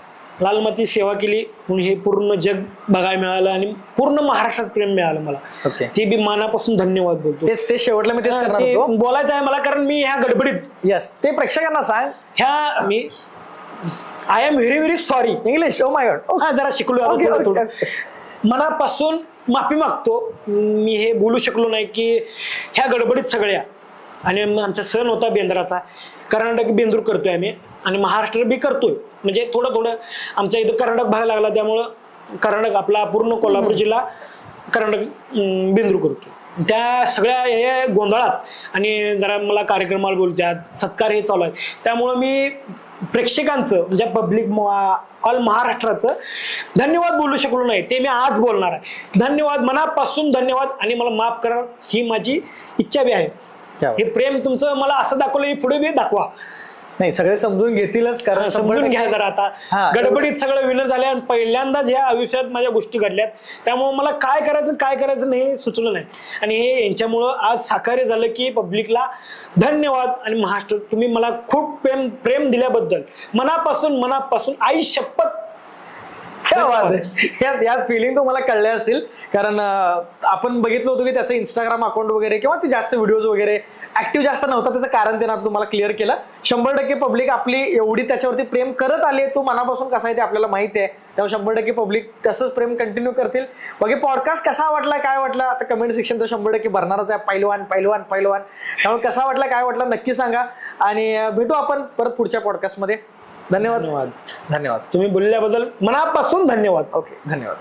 लाल माती सेवा केली म्हणून हे पूर्ण जग बघायला मिळालं आणि पूर्ण महाराष्ट्रात प्रेम मिळालं मला. ओके. ते बी मनापासून धन्यवाद बोलतो. ते शेवटला मी तेच करणार ते होतो. बोलायचं आहे मला, कारण मी ह्या गडबडीत यस ते प्रेक्षकांना सांग. मी I am very very sorry. English. Oh my God. हा जरा शिकलो थोडं. मनापासून माफी मागतो. मी हे बोलू शकलो नाही की ह्या गडबडीत सगळ्या. आणि आमचा सण होता बेंद्राचा, कर्नाटक बेंदूर करतोय आम्ही आणि महाराष्ट्र बी करतोय. म्हणजे थोडं थोडं आमच्या इथं कर्नाटक भाग लागला, त्यामुळं कर्नाटक आपला पूर्ण कोल्हापूर जिल्हा कर्नाटक बेंदूर करतो. त्या सगळ्या हे गोंधळात आणि जरा मला कार्यक्रमाला बोलतात, सत्कार हे चालू आहे, त्यामुळं मी प्रेक्षकांचं म्हणजे पब्लिक ऑल महाराष्ट्राचं धन्यवाद बोलू शकलो नाही. ते मी आज बोलणार आहे. धन्यवाद, मनापासून धन्यवाद. आणि मला माफ करा, ही माझी इच्छा बी आहे. हे प्रेम तुमचं मला असं दाखवलं, पुढे बी दाखवा. नाही सगळे समजून घेतीलच, कारण समजून घ्या जरा. आता गडबडीत सगळं विनर झाले आणि पहिल्यांदाच ह्या आयुष्यात माझ्या गोष्टी घडल्यात, त्यामुळे मला काय करायचं नाही सुचलं नाही. आणि हे यांच्यामुळं आज साकार्य झालं की पब्लिकला धन्यवाद. आणि महाराष्ट्र, तुम्ही मला खूप प्रेम दिल्याबद्दल मनापासून आई शपथ. यात फिलिंग तुम्हाला कळल्या असतील, कारण आपण बघितलं होतं की त्याचं इंस्टाग्राम अकाउंट वगैरे किंवा ती जास्त व्हिडिओज वगैरे ऍक्टिव्ह जास्त नव्हता. त्याचं कारण ते ना तुम्हाला क्लिअर केलं. 100% पब्लिक आपली एवढी त्याच्यावरती प्रेम करत आली, तो मनापासून कसा आहे ते आपल्याला माहिती आहे. त्यामुळे 100% पब्लिक तसंच प्रेम कंटिन्यू करतील. बाकी पॉडकास्ट कसा वाटला, काय वाटला, आता कमेंट सेक्शन तर 100% भरणारच आहे. पैलवान. त्यामुळे कसा वाटला, काय वाटला नक्की सांगा. आणि भेटू आपण परत पुढच्या पॉडकास्टमध्ये. धन्यवाद. तुम्ही बोलल्याबद्दल मनापासून धन्यवाद. ओके, धन्यवाद.